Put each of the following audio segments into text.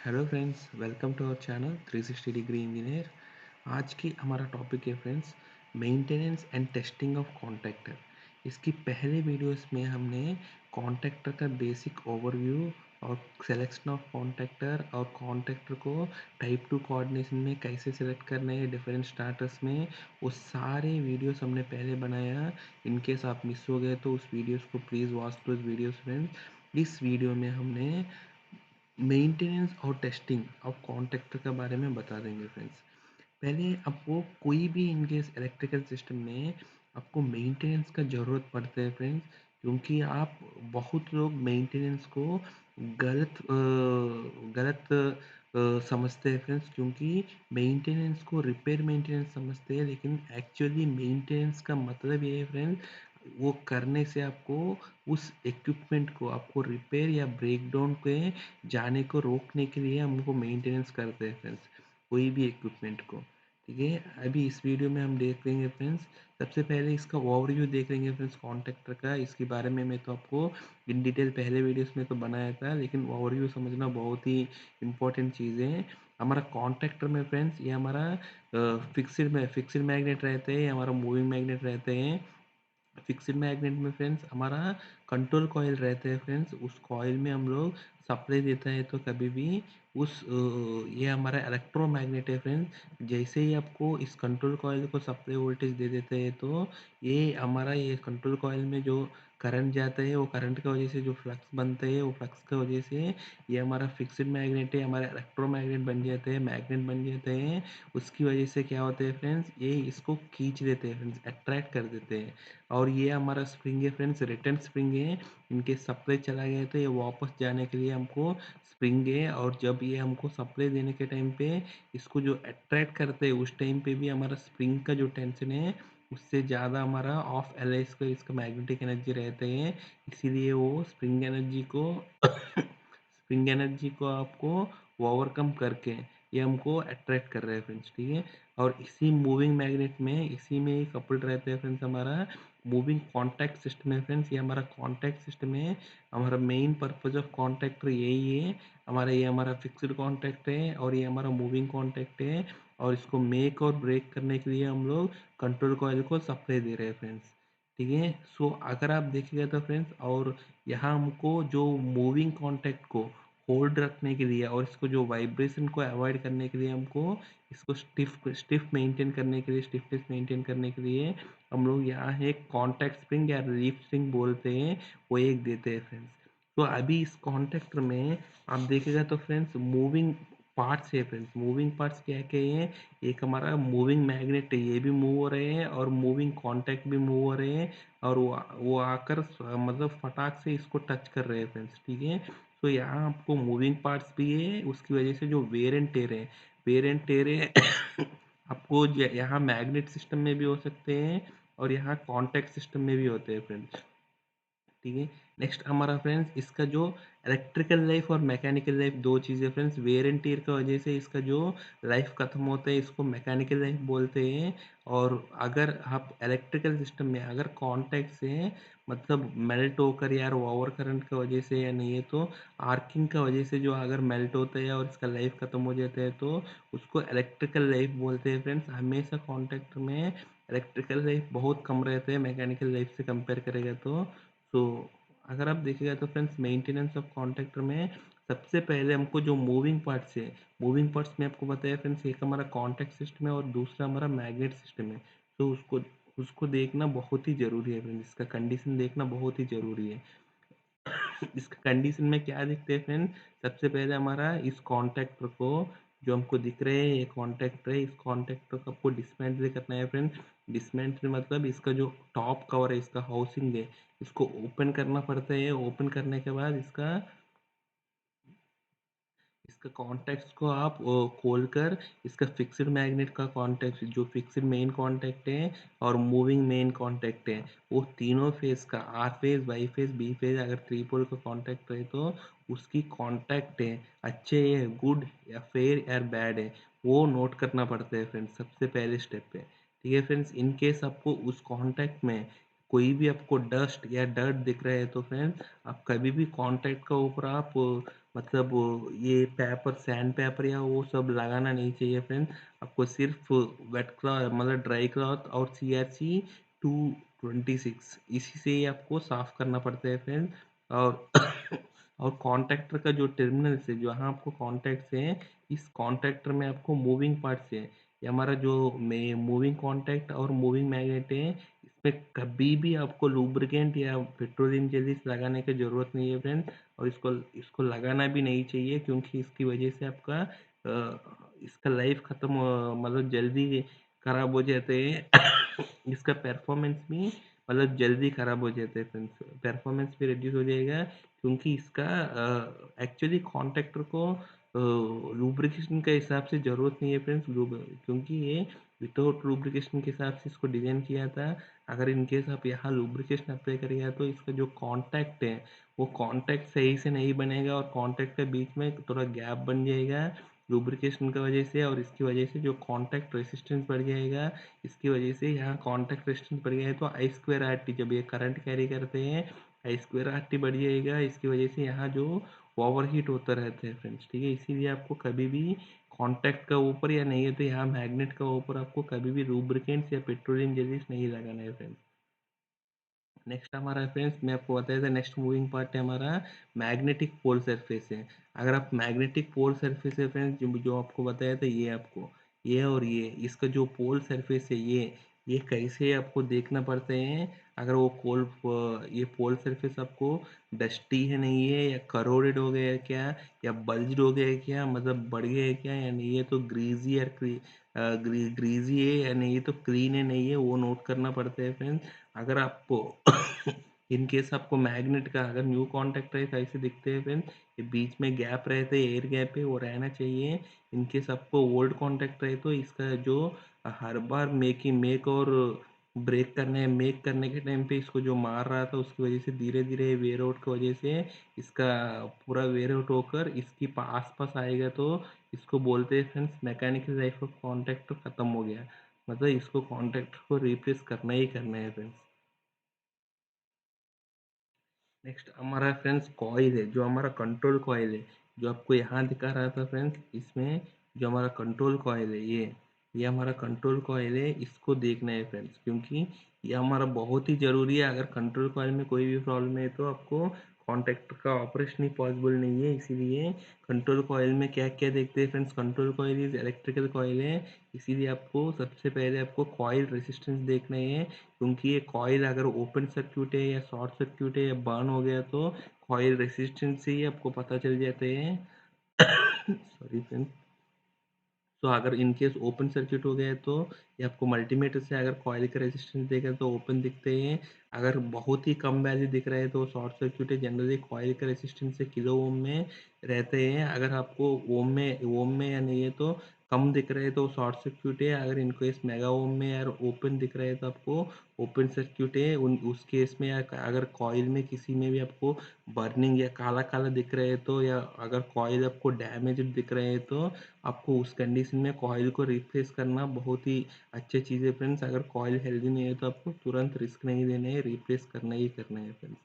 Hello friends, welcome to our channel 360 degree engineer. आज की हमारा टॉपिक है friends, maintenance and testing of contractor. इसकी पहले वीडियोस में हमने कॉन्ट्रैक्टर का बेसिक ओवरव्यू और सिलेक्शन ऑफ कॉन्ट्रैक्टर और कॉन्ट्रैक्टर को टाइप टू कोऑर्डिनेशन में कैसे सेलेक्ट करना है डिफरेंट स्टार्टर्स में, वो सारे वीडियोस हमने पहले बनाया। इनकेस आप मिस हो गए तो उस वीडियोस को please watch two videos friends. इस वीडियो में हमने मेंटेनेंस और टेस्टिंग ऑफ कॉन्ट्रैक्टर के बारे में बता देंगे फ्रेंड्स। पहले आपको कोई भी इनकेस इलेक्ट्रिकल सिस्टम में आपको मेंटेनेंस का ज़रूरत पड़ता है फ्रेंड्स, क्योंकि आप बहुत लोग मेंटेनेंस को गलत समझते हैं फ्रेंड्स। क्योंकि मेंटेनेंस को रिपेयर मेंटेनेंस समझते हैं, लेकिन एक्चुअली मेंटेनेंस का मतलब ये है फ्रेंड्स, वो करने से आपको उस इक्विपमेंट को आपको रिपेयर या ब्रेक डाउन के जाने को रोकने के लिए हमको मेंटेनेंस करते हैं फ्रेंड्स, कोई भी इक्विपमेंट को। ठीक है, अभी इस वीडियो में हम देख लेंगे फ्रेंड्स। सबसे पहले इसका ओवरव्यू देख लेंगे फ्रेंड्स कॉन्ट्रैक्टर का। इसके बारे में मैं तो आपको इन डिटेल पहले वीडियोस में तो बनाया था, लेकिन ओवरव्यू समझना बहुत ही इंपॉर्टेंट चीज़ है। हमारा कॉन्ट्रैक्टर में फ्रेंड्स, ये हमारा फिक्स्ड मैग्नेट रहते हैं, हमारा मूविंग मैग्नेट रहते हैं। फिक्स्ड मैग्नेट में फ्रेंड्स हमारा कंट्रोल कॉइल रहता है फ्रेंड्स, उस कॉइल में हम लोग सप्लाई देता है तो कभी भी ये हमारा इलेक्ट्रोमैग्नेट है फ्रेंड्स। जैसे ही आपको इस कंट्रोल कॉइल को सप्लाई वोल्टेज दे देते हैं तो ये कंट्रोल कॉइल में जो करंट जाता है, वो करंट की वजह से जो फ्लक्स बनता है, वो फ्लक्स की वजह से ये हमारा फिक्स्ड मैग्नेट है, हमारा इलेक्ट्रोमैग्नेट बन जाते हैं, मैग्नेट बन जाते हैं। उसकी वजह से क्या होता है फ्रेंड्स, ये इसको खींच देते हैं फ्रेंड्स, अट्रैक्ट कर देते हैं। और ये हमारा स्प्रिंग है फ्रेंड्स, रिटर्न स्प्रिंग है। इनके सप्लाई चला गया तो ये वापस जाने के लिए हमको स्प्रिंग है, और जब ये हमको सप्लाई देने के टाइम पे इसको जो अट्रैक्ट करते हैं, उस टाइम पे भी हमारा स्प्रिंग का जो टेंशन है उससे ज़्यादा हमारा ऑफ एल एस का इसका मैग्नेटिक एनर्जी रहते हैं। इसीलिए वो स्प्रिंग एनर्जी को स्प्रिंग एनर्जी को आपको ओवरकम करके ये हमको अट्रैक्ट कर रहे हैं फ्रेंड्स। ठीक है, और इसी मूविंग मैग्नेट में, इसी में कपल्ड रहते हैं फ्रेंड्स हमारा मूविंग कॉन्टैक्ट सिस्टम है फ्रेंड्स। ये हमारा कॉन्टैक्ट सिस्टम है, हमारा मेन पर्पज ऑफ कॉन्टैक्टर यही है। ये हमारा फिक्स्ड कॉन्टैक्ट है और ये हमारा मूविंग कॉन्टैक्ट है, और इसको मेक और ब्रेक करने के लिए हम लोग कंट्रोल कॉइल को सप्लाई दे रहे हैं फ्रेंड्स। ठीक है, सो अगर आप देखिएगा तो फ्रेंड्स, और यहाँ हमको जो मूविंग कॉन्टैक्ट को होल्ड रखने के लिए और इसको जो वाइब्रेशन को अवॉइड करने के लिए हमको इसको स्टिफ मेंटेन करने के लिए, स्टिफनेस मेंटेन करने के लिए हम लोग यहाँ एक कॉन्टैक्ट स्प्रिंग या लीफ स्प्रिंग बोलते हैं, वो एक देते हैं फ्रेंड्स। तो अभी इस कॉन्टैक्टर में आप देखिएगा तो फ्रेंड्स मूविंग पार्ट्स है फ्रेंड्स। मूविंग पार्ट्स क्या क्या है, एक हमारा मूविंग मैग्नेट है, ये भी मूव हो रहे हैं, और मूविंग कॉन्टैक्ट भी मूव हो रहे हैं, और वो आकर मतलब फटाक से इसको टच कर रहे हैं फ्रेंड्स। ठीक है, तो यहाँ आपको मूविंग पार्ट्स भी है, उसकी वजह से जो वेयर एंड टेयर है आपको यहाँ मैग्नेट सिस्टम में भी हो सकते हैं और यहाँ कॉन्टैक्ट सिस्टम में भी होते हैं फ्रेंड्स। ठीक है, नेक्स्ट हमारा फ्रेंड्स इसका जो इलेक्ट्रिकल लाइफ और मैकेनिकल लाइफ, दो चीज़ें फ्रेंड्स। वेयर एंड टियर की वजह से इसका जो लाइफ खत्म होता है, इसको मैकेनिकल लाइफ बोलते हैं। और अगर आप इलेक्ट्रिकल सिस्टम में अगर कॉन्टैक्ट से मतलब मेल्ट होकर यार ओवर करंट की वजह से या नहीं है तो आर्किंग की वजह से जो अगर मेल्ट होता है और इसका लाइफ खत्म हो जाता है तो उसको इलेक्ट्रिकल लाइफ बोलते हैं फ्रेंड्स। हमेशा कॉन्टैक्ट में इलेक्ट्रिकल लाइफ बहुत कम रहते हैं मैकेनिकल लाइफ से कंपेयर करेगा तो अगर आप देखिएगा तो फ्रेंड्स, मेंटेनेंस ऑफ कॉन्ट्रैक्टर में सबसे पहले हमको जो मूविंग पार्ट्स है, मूविंग पार्ट्स में आपको बताया फ्रेंड्स, एक हमारा कॉन्टैक्ट सिस्टम है और दूसरा हमारा मैग्नेट सिस्टम है। तो उसको उसको देखना बहुत ही ज़रूरी है फ्रेंड्स, इसका कंडीशन देखना बहुत ही ज़रूरी है। इसका कंडीशन में क्या दिखते हैं फ्रेंड, सबसे पहले हमारा इस कॉन्टैक्टर को जो हमको दिख रहे हैं, ये कॉन्टैक्टर है, इस कॉन्टैक्टर को आपको डिसमेंटल करना है फ्रेंड। डिसमेंटल मतलब इसका जो टॉप कवर है, इसका हाउसिंग है, इसको ओपन करना पड़ता है। ओपन करने के बाद इसका इसका कॉन्टैक्ट्स को आप खोल कर इसका फिक्स्ड मैग्नेट का कॉन्टैक्ट, जो फिक्स्ड मेन कॉन्टैक्ट है और मूविंग मेन कॉन्टैक्ट है, वो तीनों फेज का, R phase, Y phase, B phase, अगर थ्री पोल का कॉन्टैक्ट है तो उसकी कॉन्टैक्ट है अच्छे है, गुड या फेयर या बैड है, वो नोट करना पड़ता है फ्रेंड्स सबसे पहले स्टेप पे। ठीक है फ्रेंड्स, इन केस आपको उस कॉन्टैक्ट में कोई भी आपको डस्ट या डर्ट दिख रहा है तो फ्रेंड्स आप कभी भी कॉन्टैक्ट का ऊपर आप मतलब ये पेपर सैंड पेपर या वो सब लगाना नहीं चाहिए फ्रेंड्स। आपको सिर्फ वेट क्लॉथ मतलब ड्राई क्लॉथ और CRC 226 इसी से ही आपको साफ करना पड़ता है फ्रेंड्स। और और कॉन्ट्रैक्टर का जो टर्मिनल्स है जहाँ आपको कॉन्टैक्ट्स हैं, इस कॉन्ट्रैक्टर में आपको मूविंग पार्ट्स है। ये हमारा जो मूविंग कॉन्टैक्ट और मूविंग मैग्नेट है, इसमें कभी भी आपको लुब्रिकेंट या पेट्रोलियम जेलीस लगाने की ज़रूरत नहीं है फ्रेंड। और इसको इसको लगाना भी नहीं चाहिए क्योंकि इसकी वजह से आपका इसका लाइफ ख़त्म मतलब जल्दी ख़राब हो जाते हैं। इसका परफॉर्मेंस भी मतलब जल्दी ख़राब हो जाते हैं फ्रेंड्स, परफॉर्मेंस भी रिड्यूस हो जाएगा क्योंकि इसका एक्चुअली कॉन्ट्रैक्टर को लुब्रिकेशन के हिसाब से ज़रूरत नहीं है फ्रेंड्स। क्योंकि ये विदाउट लुब्रिकेशन के हिसाब से इसको डिज़ाइन किया था। अगर इन केस आप यहाँ लुब्रिकेशन अप्लाई करेंगे तो इसका जो कॉन्टैक्ट है वो कॉन्टैक्ट सही से नहीं बनेगा और कॉन्टैक्ट के बीच में थोड़ा गैप बन जाएगा लुब्रिकेशन की वजह से। और इसकी वजह से जो कॉन्टैक्ट रेसिस्टेंस बढ़ जाएगा, इसकी वजह से यहाँ कॉन्टैक्ट रेसिस्टेंस बढ़ गया है तो I2RT जब ये करंट कैरी करते हैं I2RT बढ़ जाएगा। इसकी वजह से यहाँ जो ओवरहीट होता रहता है फ्रेंड्स, ठीक है। इसीलिए आपको कभी भी कॉन्टैक्ट का ऊपर या नहीं है तो यहाँ मैग्नेट का ऊपर आपको कभी भी लुब्रिकेंट्स या पेट्रोलियम जेलीस नहीं लगाना है फ्रेंड्स। नेक्स्ट हमारा फ्रेंड्स मैं आपको बताया था नेक्स्ट मूविंग पार्ट है हमारा मैग्नेटिक पोल सरफेस है। अगर आप मैग्नेटिक पोल सरफेस है फ्रेंड्स जो आपको बताया था ये आपको ये और ये इसका जो पोल सरफेस है ये कैसे आपको देखना पड़ते हैं। अगर वो ये पोल सरफेस आपको डस्टी है नहीं है या करोडेड हो गया है क्या या बल्ज्ड हो गया है क्या मतलब बढ़ गया है क्या या नहीं है तो ग्रीजी और ग्रीजी है या नहीं है तो क्लीन है नहीं है वो नोट करना पड़ता है फ्रेंड्स। अगर आपको इन केस आपको मैग्नेट का अगर न्यू कॉन्टैक्ट रहे तो ऐसे दिखते हैं फ्रेंड, ये बीच में गैप रहते हैं एयर गैप है वो रहना चाहिए। इन केस आपको ओल्ड कॉन्टैक्ट रहे तो इसका जो हर बार मेक और ब्रेक करने मेक करने के टाइम पे इसको जो मार रहा था उसकी वजह से धीरे धीरे वेयर आउट की वजह से इसका पूरा वेयर आउट होकर इसकी आस पास आएगा तो इसको बोलते हैं friends mechanical life of contact खत्म हो गया। मतलब इसको कॉन्टैक्ट को रिप्लेस करना ही करना है फ्रेंड्स। नेक्स्ट हमारा फ्रेंड्स कॉइल है जो हमारा कंट्रोल कॉइल है जो आपको यहाँ दिखा रहा था फ्रेंड्स। इसमें जो हमारा कंट्रोल कॉइल है ये हमारा कंट्रोल कॉइल है, इसको देखना है फ्रेंड्स क्योंकि ये हमारा बहुत ही ज़रूरी है। अगर कंट्रोल कॉइल में कोई भी प्रॉब्लम है तो आपको कॉन्टैक्टर का ऑपरेशन ही पॉसिबल नहीं है। इसीलिए कंट्रोल कॉइल में क्या क्या देखते हैं friends, control coil is electrical coil है। इसीलिए आपको सबसे पहले आपको कॉइल रेसिस्टेंस देखना है क्योंकि ये कॉइल अगर ओपन सर्क्यूट है या शॉर्ट सर्क्यूट है या बर्न हो गया तो कॉइल रेसिस्टेंस से ही आपको पता चल जाते हैं। Sorry friend. तो अगर इन केस ओपन सर्किट हो गया है तो ये आपको मल्टीमीटर से अगर कॉइल का रेजिस्टेंस देगा तो ओपन दिखते हैं। अगर बहुत ही कम वैल्यू दिख रहा है तो शॉर्ट सर्किट है। जनरली कॉइल का रेजिस्टेंस से किलो ओम में रहते हैं। अगर आपको ओम में या नहीं है तो कम दिख रहा है तो शॉर्ट सर्किट है। अगर इन केस मेगा ओम में या ओपन दिख रहा है तो आपको ओपन सर्किट है। उस केस में अगर कॉइल में किसी में भी आपको बर्निंग या काला काला दिख रहा है तो या अगर कॉइल आपको डैमेज दिख रहे हैं तो आपको उस कंडीशन में कॉइल को रिप्लेस करना बहुत ही अच्छी चीज़ है फ्रेंड्स। अगर कॉइल हेल्दी नहीं है तो आपको तुरंत रिस्क नहीं लेना है, रिप्लेस करना ही करना है फ्रेंड्स।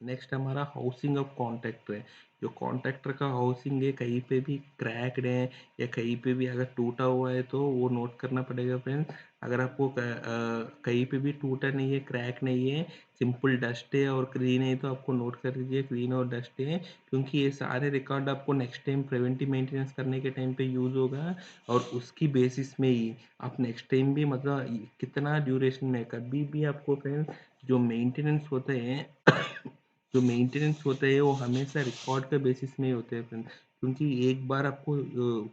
नेक्स्ट हमारा हाउसिंग ऑफ कॉन्ट्रैक्टर है। जो कॉन्ट्रैक्टर का हाउसिंग है कहीं पे भी क्रैक्ड है या कहीं पे भी अगर टूटा हुआ है तो वो नोट करना पड़ेगा फ्रेंड्स। अगर आपको कहीं पे भी टूटा नहीं है क्रैक नहीं है सिंपल डस्ट है और क्लीन है तो आपको नोट कर दीजिए क्लीन और डस्ट है क्योंकि ये सारे रिकॉर्ड आपको नेक्स्ट टाइम प्रिवेंटिव मेंटेनेंस करने के टाइम पे यूज़ होगा। और उसकी बेसिस में ही आप नेक्स्ट टाइम भी मतलब कितना ड्यूरेशन में कभी भी आपको फ्रेंड्स जो मेंटेनेंस होते हैं जो मेंटेनेंस होता है वो हमेशा रिकॉर्ड के बेसिस में ही होते हैं फ्रेंड। क्योंकि एक बार आपको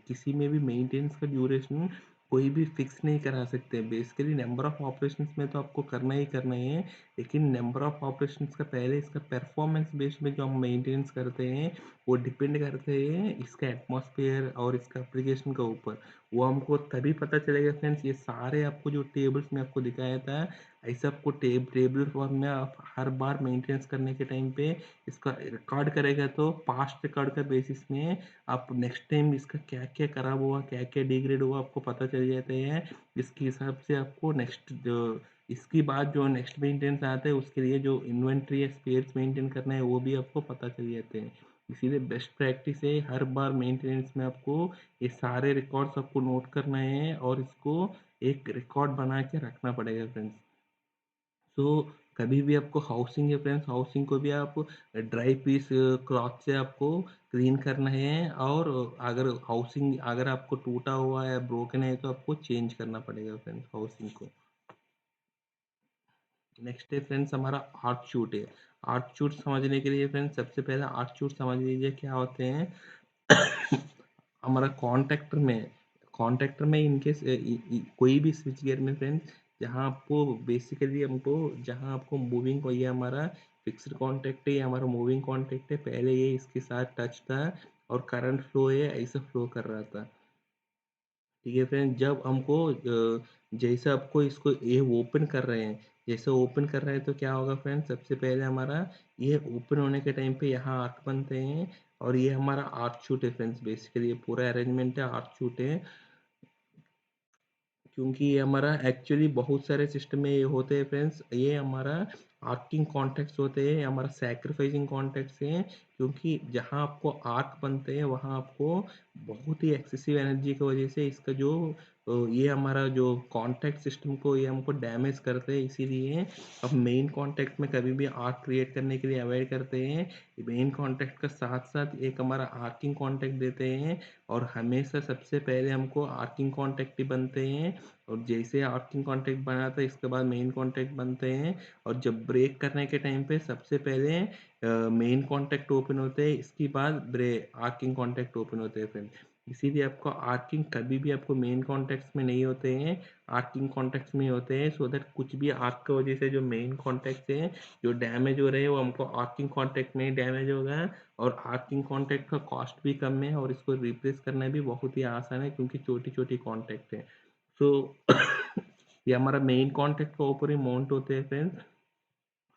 किसी में भी मेंटेनेंस का ड्यूरेशन कोई भी फिक्स नहीं करा सकते। बेसिकली नंबर ऑफ ऑपरेशंस में तो आपको करना ही करना है लेकिन नंबर ऑफ ऑपरेशंस का पहले इसका परफॉर्मेंस बेस्ड में जो हम मेंटेनेंस करते हैं वो डिपेंड करते हैं इसका एटमॉस्फेयर और इसका एप्लीकेशन के ऊपर। वो हमको तभी पता चलेगा फ्रेंड्स। ये सारे आपको जो टेबल्स में आपको दिखाया था ऐसे आपको टेबल फॉर्म में आप हर बार मेंटेनेंस करने के टाइम पे इसका रिकॉर्ड करेगा तो पास्ट रिकॉर्ड का बेसिस में आप नेक्स्ट टाइम इसका क्या क्या खराब हुआ क्या क्या डिग्रेड हुआ आपको पता चल जाता है। इसके हिसाब से आपको नेक्स्ट इसके बाद जो नेक्स्ट मेंटेनेंस आता है उसके लिए जो इन्वेंटरी या स्पेयर्स मेंटेन करना है वो भी आपको पता चल जाते हैं। इसीलिए बेस्ट प्रैक्टिस है हर बार मेंटेनेंस में आपको ये सारे रिकॉर्ड्स आपको नोट करना है और इसको एक रिकॉर्ड बना के रखना पड़ेगा फ्रेंड्स। सो कभी भी आपको हाउसिंग है फ्रेंड्स, हाउसिंग को भी आप ड्राई पीस क्लॉथ से आपको क्लीन करना है और अगर हाउसिंग अगर आपको टूटा हुआ है ब्रोकन है तो आपको चेंज करना पड़ेगा फ्रेंड्स हाउसिंग को। नेक्स्ट है फ्रेंड्स हमारा आर्ट शूट है। आर्ट शूट समझने के लिए फ्रेंड्स सबसे पहले आर्ट शूट समझ लीजिए क्या होते हैं। हमारा कॉन्ट्रैक्टर में इनकेस कोई भी स्विच गियर में फ्रेंड्स जहाँ आपको बेसिकली हमको जहाँ आपको मूविंग को ये हमारा फिक्स्ड कॉन्टैक्ट है, ये हमारा मूविंग कॉन्टैक्ट है, पहले ये इसके साथ टच था और करंट फ्लो है ऐसा फ्लो कर रहा था। ठीक है फ्रेंड, जब हमको जैसे आपको इसको ये ओपन कर रहे हैं, जैसे ओपन कर रहे हैं तो क्या होगा फ्रेंड, सबसे पहले हमारा ये ओपन होने के टाइम पे यहाँ आर्क बनते हैं और ये हमारा आर्क शूट है फ्रेंड्स। बेसिकली ये पूरा अरेंजमेंट है आर्क शूट है, क्योंकि ये हमारा एक्चुअली बहुत सारे सिस्टम में ये होते हैं फ्रेंड्स। ये हमारा आर्किंग कॉन्टेक्ट्स होते हैं, हमारा सैक्रिफाइसिंग कॉन्टेक्ट्स हैं, क्योंकि जहाँ आपको आर्क बनते हैं वहाँ आपको बहुत ही एक्सेसिव एनर्जी की वजह से इसका जो ये हमारा जो कॉन्टैक्ट सिस्टम को ये हमको डैमेज करते हैं। इसीलिए अब मेन कॉन्टैक्ट में कभी भी आर्क क्रिएट करने के लिए अवॉइड करते हैं। मेन कॉन्टैक्ट का साथ साथ एक हमारा आर्किंग कॉन्टैक्ट देते हैं और हमेशा सबसे पहले हमको आर्किंग कॉन्टैक्ट ही बनते हैं और जैसे आर्किंग कॉन्टैक्ट बना था इसके बाद मेन कॉन्टैक्ट बनते हैं और जब ब्रेक करने के टाइम पे सबसे पहले मेन कॉन्टैक्ट ओपन होते हैं, इसके बाद आर्किंग कॉन्टैक्ट ओपन होते हैं फ्रेंड। इसीलिए आपको आर्किंग कभी भी आपको मेन कॉन्टैक्ट्स में नहीं होते हैं, आर्किंग कॉन्टैक्ट्स में होते हैं, सो दैट कुछ भी आर्क की वजह से जो मेन कॉन्टैक्ट्स हैं जो डैमेज हो रहे हैं वो हमको आर्किंग कॉन्टैक्ट में ही डैमेज होगा और आर्किंग कॉन्टैक्ट का कॉस्ट भी कम है और इसको रिप्लेस करना भी बहुत ही आसान है क्योंकि छोटी छोटी कॉन्टैक्ट है। सो ये हमारा मेन कॉन्टैक्ट के ऊपर ही माउंट होते हैं फ्रेंड्स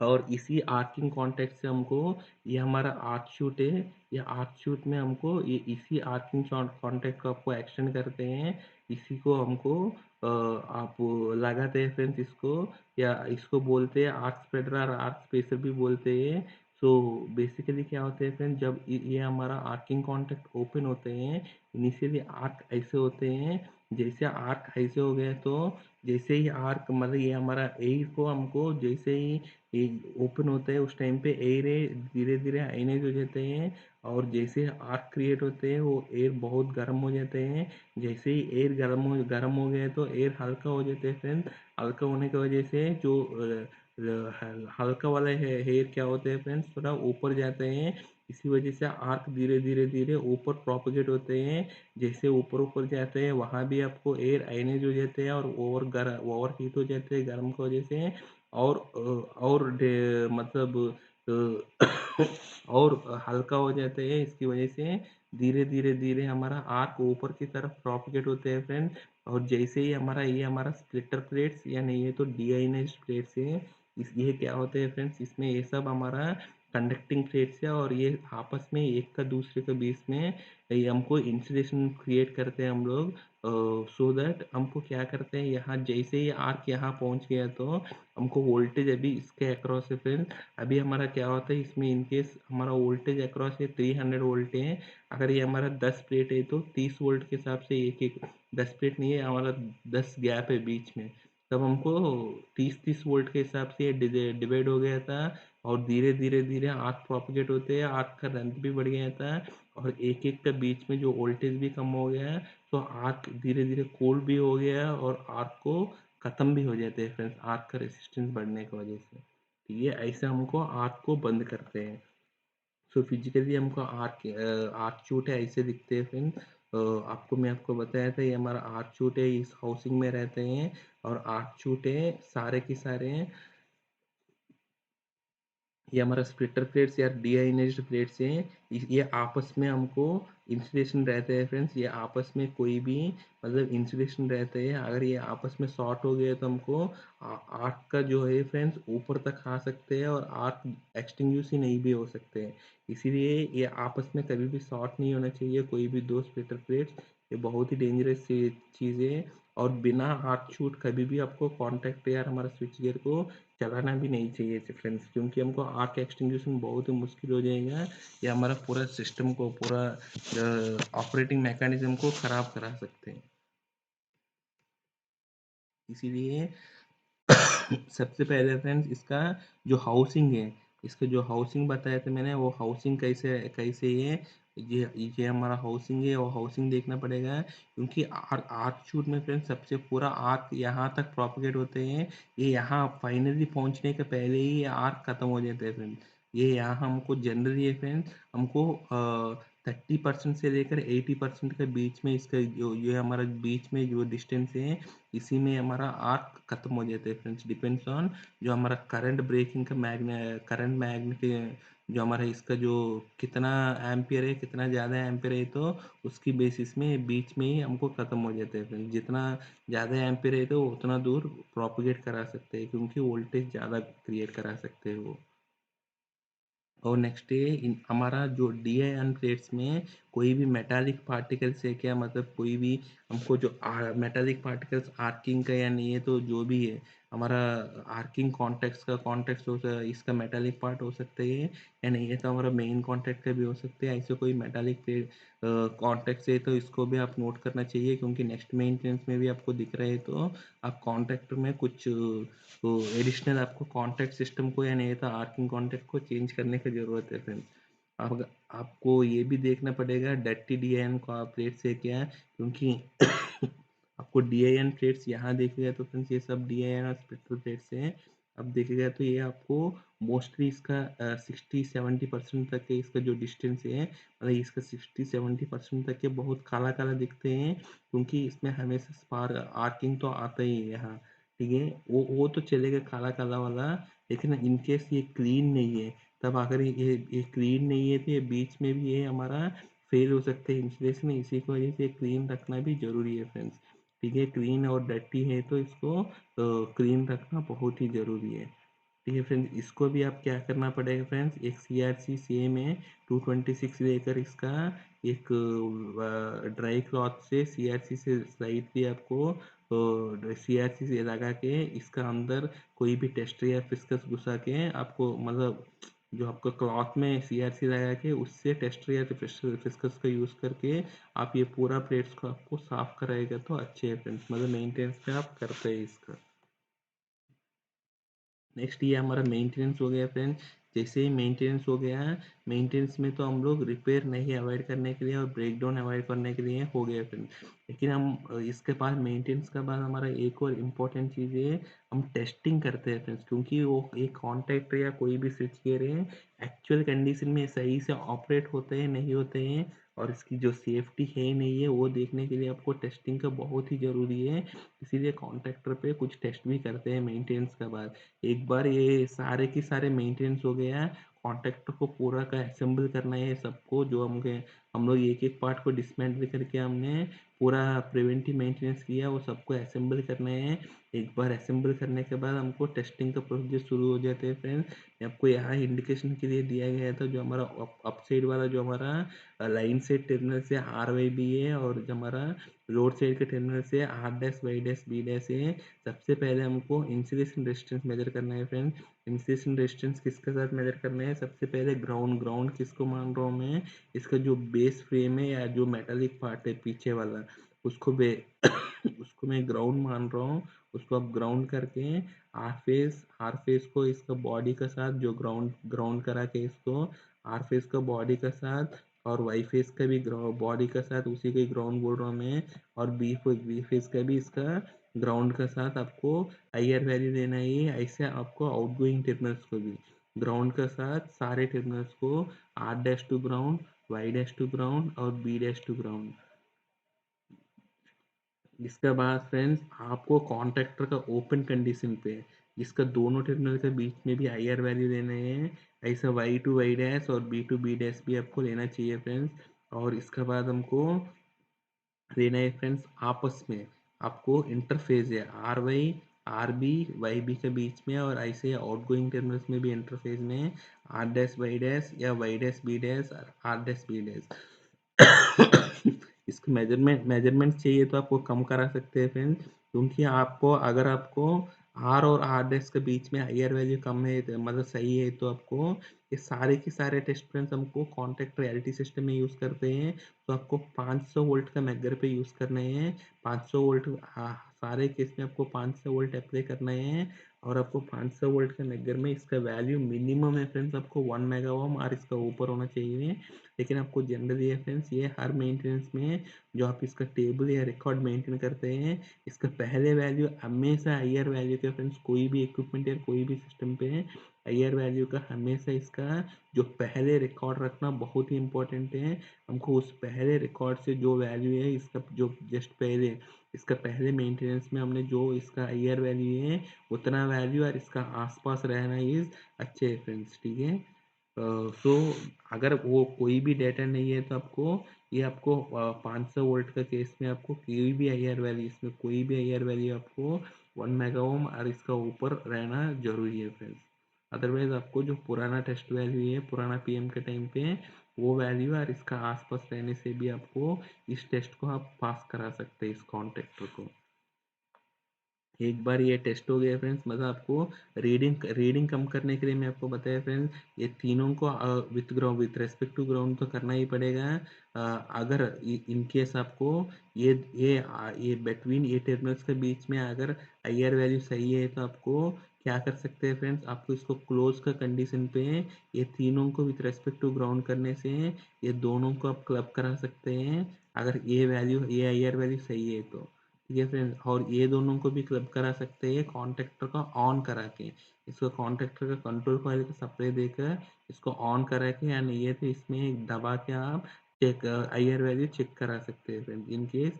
और इसी आर्किंग कॉन्टैक्ट से हमको ये हमारा आर्क शूट है, ये आर्क शूट में हमको ये इसी आर्किंग कॉन्टैक्ट को आपको एक्सटेंड करते हैं, इसी को हमको आप लगाते हैं फ्रेंड्स इसको, या इसको बोलते हैं आर्क स्प्रेडर और आर्क स्पेसर भी बोलते हैं। सो बेसिकली क्या होते हैं फ्रेंड्स, जब ये हमारा आर्किंग कॉन्टैक्ट ओपन होते हैं, इनिशियली आर्क ऐसे होते हैं, जैसे आर्क ऐसे हो गए तो जैसे ही आर्क मतलब ये हमारा एयर को हमको जैसे ही ये ओपन होता है उस टाइम पे एयर धीरे धीरे आयनाइज हो जाते हैं और जैसे आर्क क्रिएट होते हैं वो एयर बहुत गर्म हो जाते हैं। जैसे ही एयर गर्म हो गए तो एयर हल्का हो जाते हैं फ्रेंड। हल्का होने की वजह से जो हल्का वाला हेयर क्या होते हैं फ्रेंड्स, थोड़ा ऊपर जाते हैं। इसी वजह से आर्क धीरे धीरे धीरे ऊपर प्रोपोगेट होते हैं। जैसे ऊपर ऊपर जाते हैं वहाँ भी आपको एयर आयनाइज हो जाते हैं और ओवर हीट हो जाते हैं गर्म की वजह से और मतलब और हल्का हो जाते हैं। इसकी वजह से धीरे धीरे धीरे हमारा आर्क ऊपर की तरफ प्रोपगेट होते हैं फ्रेंड और जैसे ही हमारा स्प्लिटर प्लेट्स या नहीं है तो डीआईनाइज्ड प्लेट्स है, इस ये क्या होते हैं फ्रेंड्स, इसमें ये सब हमारा कंडक्टिंग प्लेट्स है और ये आपस में एक का दूसरे के बीच में ये हमको इंसुलेशन क्रिएट करते हैं हम लोग। सो दैट हमको क्या करते हैं, यहाँ जैसे ही आर्क यहाँ पहुँच गया तो हमको वोल्टेज अभी इसके अक्रॉस है फ्रेंड। अभी हमारा क्या होता है इसमें इनकेस हमारा वोल्टेज अक्रॉस है 300 वोल्ट है। अगर ये हमारा 10 प्लेट है तो 30 वोल्ट के हिसाब से एक एक 10 प्लेट नहीं है हमारा, 10 गैप है बीच में, तब हमको 30-30 वोल्ट के हिसाब से ये डिवाइड हो गया था और धीरे धीरे धीरे आर्क प्रोपगेट होते हैं, आर्क का लेंथ भी बढ़ गया था और एक एक का बीच में जो वोल्टेज भी कम हो गया, तो आर्क धीरे धीरे कोल्ड भी हो गया और आर्क को ख़त्म भी हो जाते हैं फ्रेंड्स, आर्क का रेसिस्टेंस बढ़ने की वजह से। तो ये ऐसे हमको आर्क को बंद करते हैं। सो फिजिकली हमको आर्क शूट है ऐसे दिखते हैं फ्रेंड। आपको बताया था ये हमारा आर्क शूट है, इस हाउसिंग में रहते हैं और आर्क शूट है सारे के सारे ये हमारा स्प्लिटर प्लेट्स या डीआयोनाइज्ड प्लेट्स हैं, ये आपस में हमको इंसुलेशन रहते हैं फ्रेंड्स, ये आपस में कोई भी मतलब इंसुलेशन रहते हैं, अगर ये आपस में शॉर्ट हो गए तो हमको आर्क का जो है फ्रेंड्स ऊपर तक आ सकते हैं और आर्क एक्सटिंग्विश ही नहीं भी हो सकते हैं। इसीलिए ये आपस में कभी भी शॉर्ट नहीं होना चाहिए कोई भी दो स्प्लिटर प्लेट्स, ये बहुत ही डेंजरस चीज़ है। और बिना हाथ छूट कभी भी आपको कॉन्टैक्ट या हमारा स्विच गियर को चलाना भी नहीं चाहिए फ्रेंड्स, क्योंकि हमको आर्क एक्सटिंग्विशन बहुत ही मुश्किल हो जाएगा, ये हमारा पूरा सिस्टम को पूरा ऑपरेटिंग मैकेनिज्म को ख़राब करा सकते हैं। इसीलिए सबसे पहले फ्रेंड्स इसका जो हाउसिंग है, इसका जो हाउसिंग बताया था मैंने, वो हाउसिंग कैसे कैसे है, ये हमारा हाउसिंग है, वो हाउसिंग देखना पड़ेगा, क्योंकि आर्क शूट में फ्रेंड्स सबसे पूरा आर्क यहाँ तक प्रोपेगेट होते हैं, ये यहाँ फाइनली पहुँचने के पहले ही ये आर्क खत्म हो जाते हैं फ्रेंड्स। ये यहाँ हमको जनरली है फ्रेंड्स, हमको 30% से लेकर 80% के बीच में इसका जो ये हमारा बीच में जो डिस्टेंस है, इसी में हमारा आर्क खत्म हो जाता है फ्रेंड्स। डिपेंड्स ऑन जो हमारा करंट ब्रेकिंग का करंट मैग्नेट जो हमारा इसका जो कितना एम्पियर है, कितना ज़्यादा एम्पियर है, तो उसकी बेसिस में बीच में ही हमको ख़त्म हो जाता है फ्रेंड्स। जितना ज़्यादा एम्पियर है तो उतना दूर प्रोपोगेट करा सकते हैं, क्योंकि वोल्टेज ज़्यादा क्रिएट करा सकते हैं वो। और नेक्स्ट है हमारा जो डी आयन प्लेट्स में कोई भी मेटालिक पार्टिकल्स है क्या, मतलब कोई भी हमको जो मेटालिक पार्टिकल्स आर्किंग का या नहीं है, तो जो भी है हमारा आर्किंग कॉन्टेक्ट का कॉन्टेक्ट हो इसका मेटालिक पार्ट हो सकते हैं या नहीं है, तो हमारा मेन कॉन्टेक्ट का भी हो सकते हैं। ऐसे कोई मेटालिक कॉन्टेक्ट है तो इसको भी आप नोट करना चाहिए, क्योंकि नेक्स्ट मेंटेनेंस में भी आपको दिख रहे हैं तो आप कॉन्टेक्ट में कुछ तो एडिशनल आपको कॉन्टैक्ट सिस्टम को या नहीं तो आर्किंग कॉन्टैक्ट को चेंज करने की ज़रूरत है फ्रेंड्स। अब आपको ये भी देखना पड़ेगा डर्टी डीआईएन का प्लेट से क्या है, क्योंकि आपको डीआईएन प्लेट्स यहाँ देखेगा तो फ्रेंड्स ये सब डीआईएन और स्पेक्ट्रल प्लेट्स हैं। अब देखेगा तो ये आपको मोस्टली इसका 60-70% तक के इसका जो डिस्टेंस है, मतलब इसका 60-70% तक के बहुत काला काला दिखते हैं, क्योंकि इसमें हमेशा स्पार्क आर्किंग तो आता ही है यहाँ। ठीक है, वो तो चलेगा काला काला वाला, लेकिन इन केस ये क्लीन नहीं है, तब अगर ये क्लीन नहीं है तो ये बीच में भी ये हमारा फेल हो सकते हैं इंसुलेशन, इसी की वजह से क्लीन रखना भी जरूरी है फ्रेंड्स। ठीक है, क्लीन और डर्टी है तो इसको क्लीन रखना बहुत ही ज़रूरी है। ठीक है फ्रेंड्स, इसको भी आप क्या करना पड़ेगा फ्रेंड्स, एक सी आर सी सेम है 226 लेकर इसका एक ड्राई क्लॉथ से सी आर सी से स्लाइडली आपको सी आर सी से लगा के इसका अंदर कोई भी टेस्टर या फिस्कस घुसा के आपको, मतलब जो आपका क्लॉथ में सी आर सी लगा के उससे टेस्टर या फिस्कस का यूज़ करके आप ये पूरा प्लेट्स को आपको साफ कराएगा तो अच्छे है फ्रेंड्स, मतलब मेंटेनेंस पे आप करते हैं इसका। नेक्स्ट ये हमारा मेंटेनेंस हो गया फ्रेंड। जैसे ही मेंटेनेंस हो गया, मेंटेनेंस में तो हम लोग रिपेयर नहीं अवॉइड करने के लिए और ब्रेकडाउन अवॉइड करने के लिए हो गया फ्रेंड। लेकिन हम इसके बाद मेंटेनेंस के बाद हमारा एक और इम्पोर्टेंट चीज़ है, हम टेस्टिंग करते हैं फ्रेंड्स, क्योंकि वो एक कॉन्टैक्ट या कोई भी स्विच गियर है एक्चुअल कंडीशन में सही से ऑपरेट होते हैं नहीं होते हैं, और इसकी जो सेफ्टी है नहीं है वो देखने के लिए आपको टेस्टिंग का बहुत ही ज़रूरी है। इसीलिए कॉन्ट्रैक्टर पे कुछ टेस्ट भी करते हैं मेंटेनेंस के बाद। एक बार ये सारे के सारे मेंटेनेंस हो गया, कॉन्ट्रैक्टर को पूरा का असेंबल करना है सबको, जो हम लोग एक एक पार्ट को डिसमेंटल करके हमने पूरा प्रिवेंटिव मेंटेनेंस किया, वो सबको असेंबल करना है। एक बार असेंबल करने के बाद हमको टेस्टिंग का प्रोसीजर शुरू हो जाते हैं फ्रेंड्स। आपको यहाँ इंडिकेशन के लिए दिया गया था जो हमारा अप साइड वाला जो हमारा लाइन साइड टर्मिनल से आर वाई बी है, और जो हमारा रोड साइड के टर्मिनल से R dash Y dash B dash है। सबसे पहले हमको इंसुलेशन रेजिस्टेंस मेजर करना है फ्रेंड। इंसुलेशन रेजिस्टेंस किसके साथ मेजर करना है, सबसे पहले ग्राउंड ग्राउंड किसको मान रहा हूँ मैं, इसका जो बेस फ्रेम है या जो मेटालिक पार्ट है पीछे वाला, उसको उसको मैं ग्राउंड मान रहा हूँ। उसको आप ग्राउंड करके आर फेस को इसका बॉडी का साथ जो ग्राउंड ग्राउंड करा के इसको आर फेस का बॉडी का साथ, और वाई फेस का भी बॉडी का साथ उसी के ग्राउंड बोल रहा हूँ मैं, और बी फेस का भी इसका ग्राउंड का साथ आपको हायर वैल्यू देना ही है। ऐसे आपको आउटगोइंग टर्मिनल्स को भी ग्राउंड का साथ सारे टर्मिनल्स को R dash to ground, Y dash to ground और बी डैश टू ग्राउंड। इसके बाद फ्रेंड्स आपको कॉन्ट्रैक्टर का ओपन कंडीशन पे जिसका दोनों टर्मिनल के बीच में भी IR वैल्यू लेना है। ऐसा Y टू Y डैश और B टू B डैश भी आपको लेना चाहिए फ्रेंड्स। और इसके बाद हमको लेना है फ्रेंड्स आपस में आपको इंटरफेस है RB के बीच में, और ऐसे आउटगोइंग टर्मिनल्स में भी इंटरफेस में R डैश Y डैश या Y डैश B डैश और R डैश B डैश। इसके मेजरमेंट चाहिए तो आपको कम करा सकते हैं फ्रेंड्स, क्योंकि आपको अगर आपको आर और आर डैश के बीच में IR वैल्यू कम है मतलब सही है, तो आपको ये सारे के सारे टेस्ट फ्रेंड्स हमको कॉन्टैक्ट रियलिटी सिस्टम में यूज़ करते हैं। तो आपको 500 वोल्ट का मैगर पे यूज़ करना है। 500 वोल्ट सारे केस में आपको 500 वोल्ट अप्लाई करना है। और आपको 500 वोल्ट के मैगर में इसका वैल्यू मिनिमम है फ्रेंड्स आपको 1 मेगा ओम और इसका ऊपर होना चाहिए। लेकिन आपको जनरली है फ्रेंड्स ये हर मेंटेनेंस में जो आप इसका टेबल या रिकॉर्ड मेंटेन करते हैं, इसका पहले वैल्यू हमेशा हायर वैल्यू के फ्रेंड्स कोई भी इक्विपमेंट या कोई भी सिस्टम पे हायर वैल्यू का हमेशा इसका जो पहले रिकॉर्ड रखना बहुत ही इंपॉर्टेंट है। हमको उस पहले रिकॉर्ड से जो वैल्यू है इसका जो जस्ट पहले इसका पहले मेंटेनेंस में हमने जो इसका हायर वैल्यू है उतना वैल्यू और इसका आसपास रहना इज अच्छे है फ्रेंड्स, ठीक है। तो अगर वो कोई भी डेटा नहीं है तो आपको ये आपको 500 वोल्ट का केस में आपको कोई भी IR वैल्यू इसमें कोई भी IR वैल्यू आपको 1 मेगा ओम और इसका ऊपर रहना जरूरी है फ्रेंड्स। अदरवाइज आपको जो पुराना टेस्ट वैल्यू है पुराना PM के टाइम पे वो वैल्यू और इसका आसपास रहने से भी आपको इस टेस्ट को आप पास करा सकते हैं इस कॉन्ट्रैक्टर को। एक बार ये टेस्ट हो गया फ्रेंड्स, मतलब आपको रीडिंग कम करने के लिए मैं आपको बताया फ्रेंड्स ये तीनों को with ground with respect to ground तो करना ही पड़ेगा। अगर इन केस आपको ये बिटवीन ये टर्मिनल्स के बीच में अगर IR वैल्यू सही है तो आपको क्या कर सकते हैं फ्रेंड्स, आपको इसको क्लोज का कंडीशन पे ये तीनों को विथ रेस्पेक्ट टू ग्राउंड करने से ये दोनों को आप क्लब करा सकते हैं। अगर ये IR वैल्यू सही है तो ठीक है फ्रेंड्स, और ये दोनों को भी क्लब करा सकते हैं कॉन्ट्रैक्टर का ऑन करा के। इसको कॉन्ट्रैक्टर का कंट्रोल कॉइल का सप्लाई देकर इसको ऑन करा के या नहीं है तो इसमें एक दबा के आप चेक IR वैल्यू चेक करा सकते हैं फ्रेंड्स, इन केस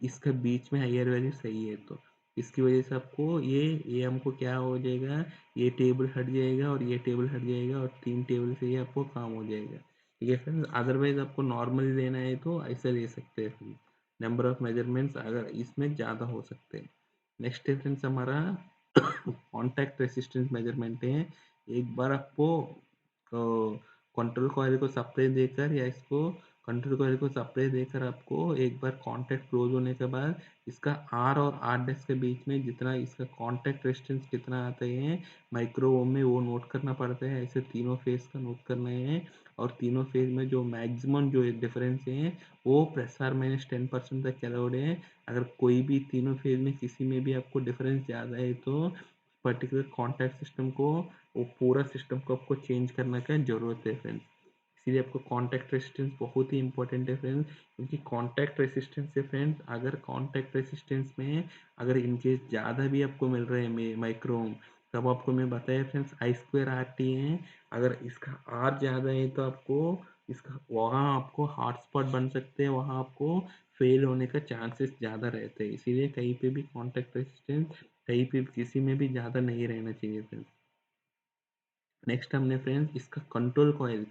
इसके बीच में IR वैल्यू सही है तो इसकी वजह से आपको ये हमको क्या हो जाएगा, ये टेबल हट जाएगा और ये टेबल हट जाएगा और 3 टेबल से ये आपको काम हो जाएगा, ठीक है फ्रेंड्स। अदरवाइज आपको नॉर्मली लेना है तो ऐसा ले सकते हैं फ्रेंड्स। नंबर ऑफ मेजरमेंट्स अगर इसमें ज़्यादा हो सकते हैं। नेक्स्ट है फ्रेंड्स हमारा कॉन्टैक्ट रेसिस्टेंस मेजरमेंट है। एक बार आपको कंट्रोल कॉइल को सप्लाई देकर या इसको कंट्रोल कॉइल को सप्लाई देकर आपको एक बार कॉन्टैक्ट क्लोज होने के बाद इसका R और R डैश के बीच में जितना इसका कॉन्टैक्ट रेजिस्टेंस कितना आते हैं माइक्रो ओम में वो नोट करना पड़ता है। ऐसे तीनों फेज का नोट करना है और तीनों फेज में जो मैक्सिमम जो डिफरेंस है वो +10% तक अलाउड है। अगर कोई भी तीनों फेज में किसी में भी आपको डिफरेंस ज़्यादा है तो पर्टिकुलर कॉन्टैक्ट सिस्टम को वो पूरा सिस्टम को आपको चेंज करने का ज़रूरत है फ्रेंड्स। इसीलिए आपको कॉन्टैक्ट रेजिस्टेंस बहुत ही इंपॉर्टेंट है फ्रेंड्स, क्योंकि कॉन्टैक्ट रेजिस्टेंस से फ्रेंड्स अगर कॉन्टैक्ट रेजिस्टेंस में अगर इनकेस ज़्यादा भी आपको मिल रहे हैं माइक्रो ओम, तब आपको मैं बताया फ्रेंड्स I2R है। अगर इसका R ज़्यादा है तो आपको इसका वहाँ आपको हॉटस्पॉट बन सकते हैं, वहाँ आपको फेल होने का चांसेस ज़्यादा रहते हैं। इसीलिए कहीं पे भी कॉन्टैक्ट रेजिस्टेंस कहीं पे किसी में भी ज़्यादा नहीं रहना चाहिए फ्रेंड्स। नेक्स्ट हमने फ्रेंड्स इसका कंट्रोल कॉइल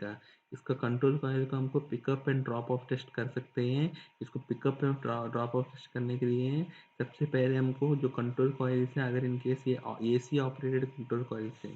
का हमको pickup and drop off test कर सकते हैं। इसको pickup and drop off test करने के लिए सबसे पहले हमको जो कंट्रोल कॉइल है अगर इनकेस ये AC ऑपरेटेड कंट्रोल कॉइल है,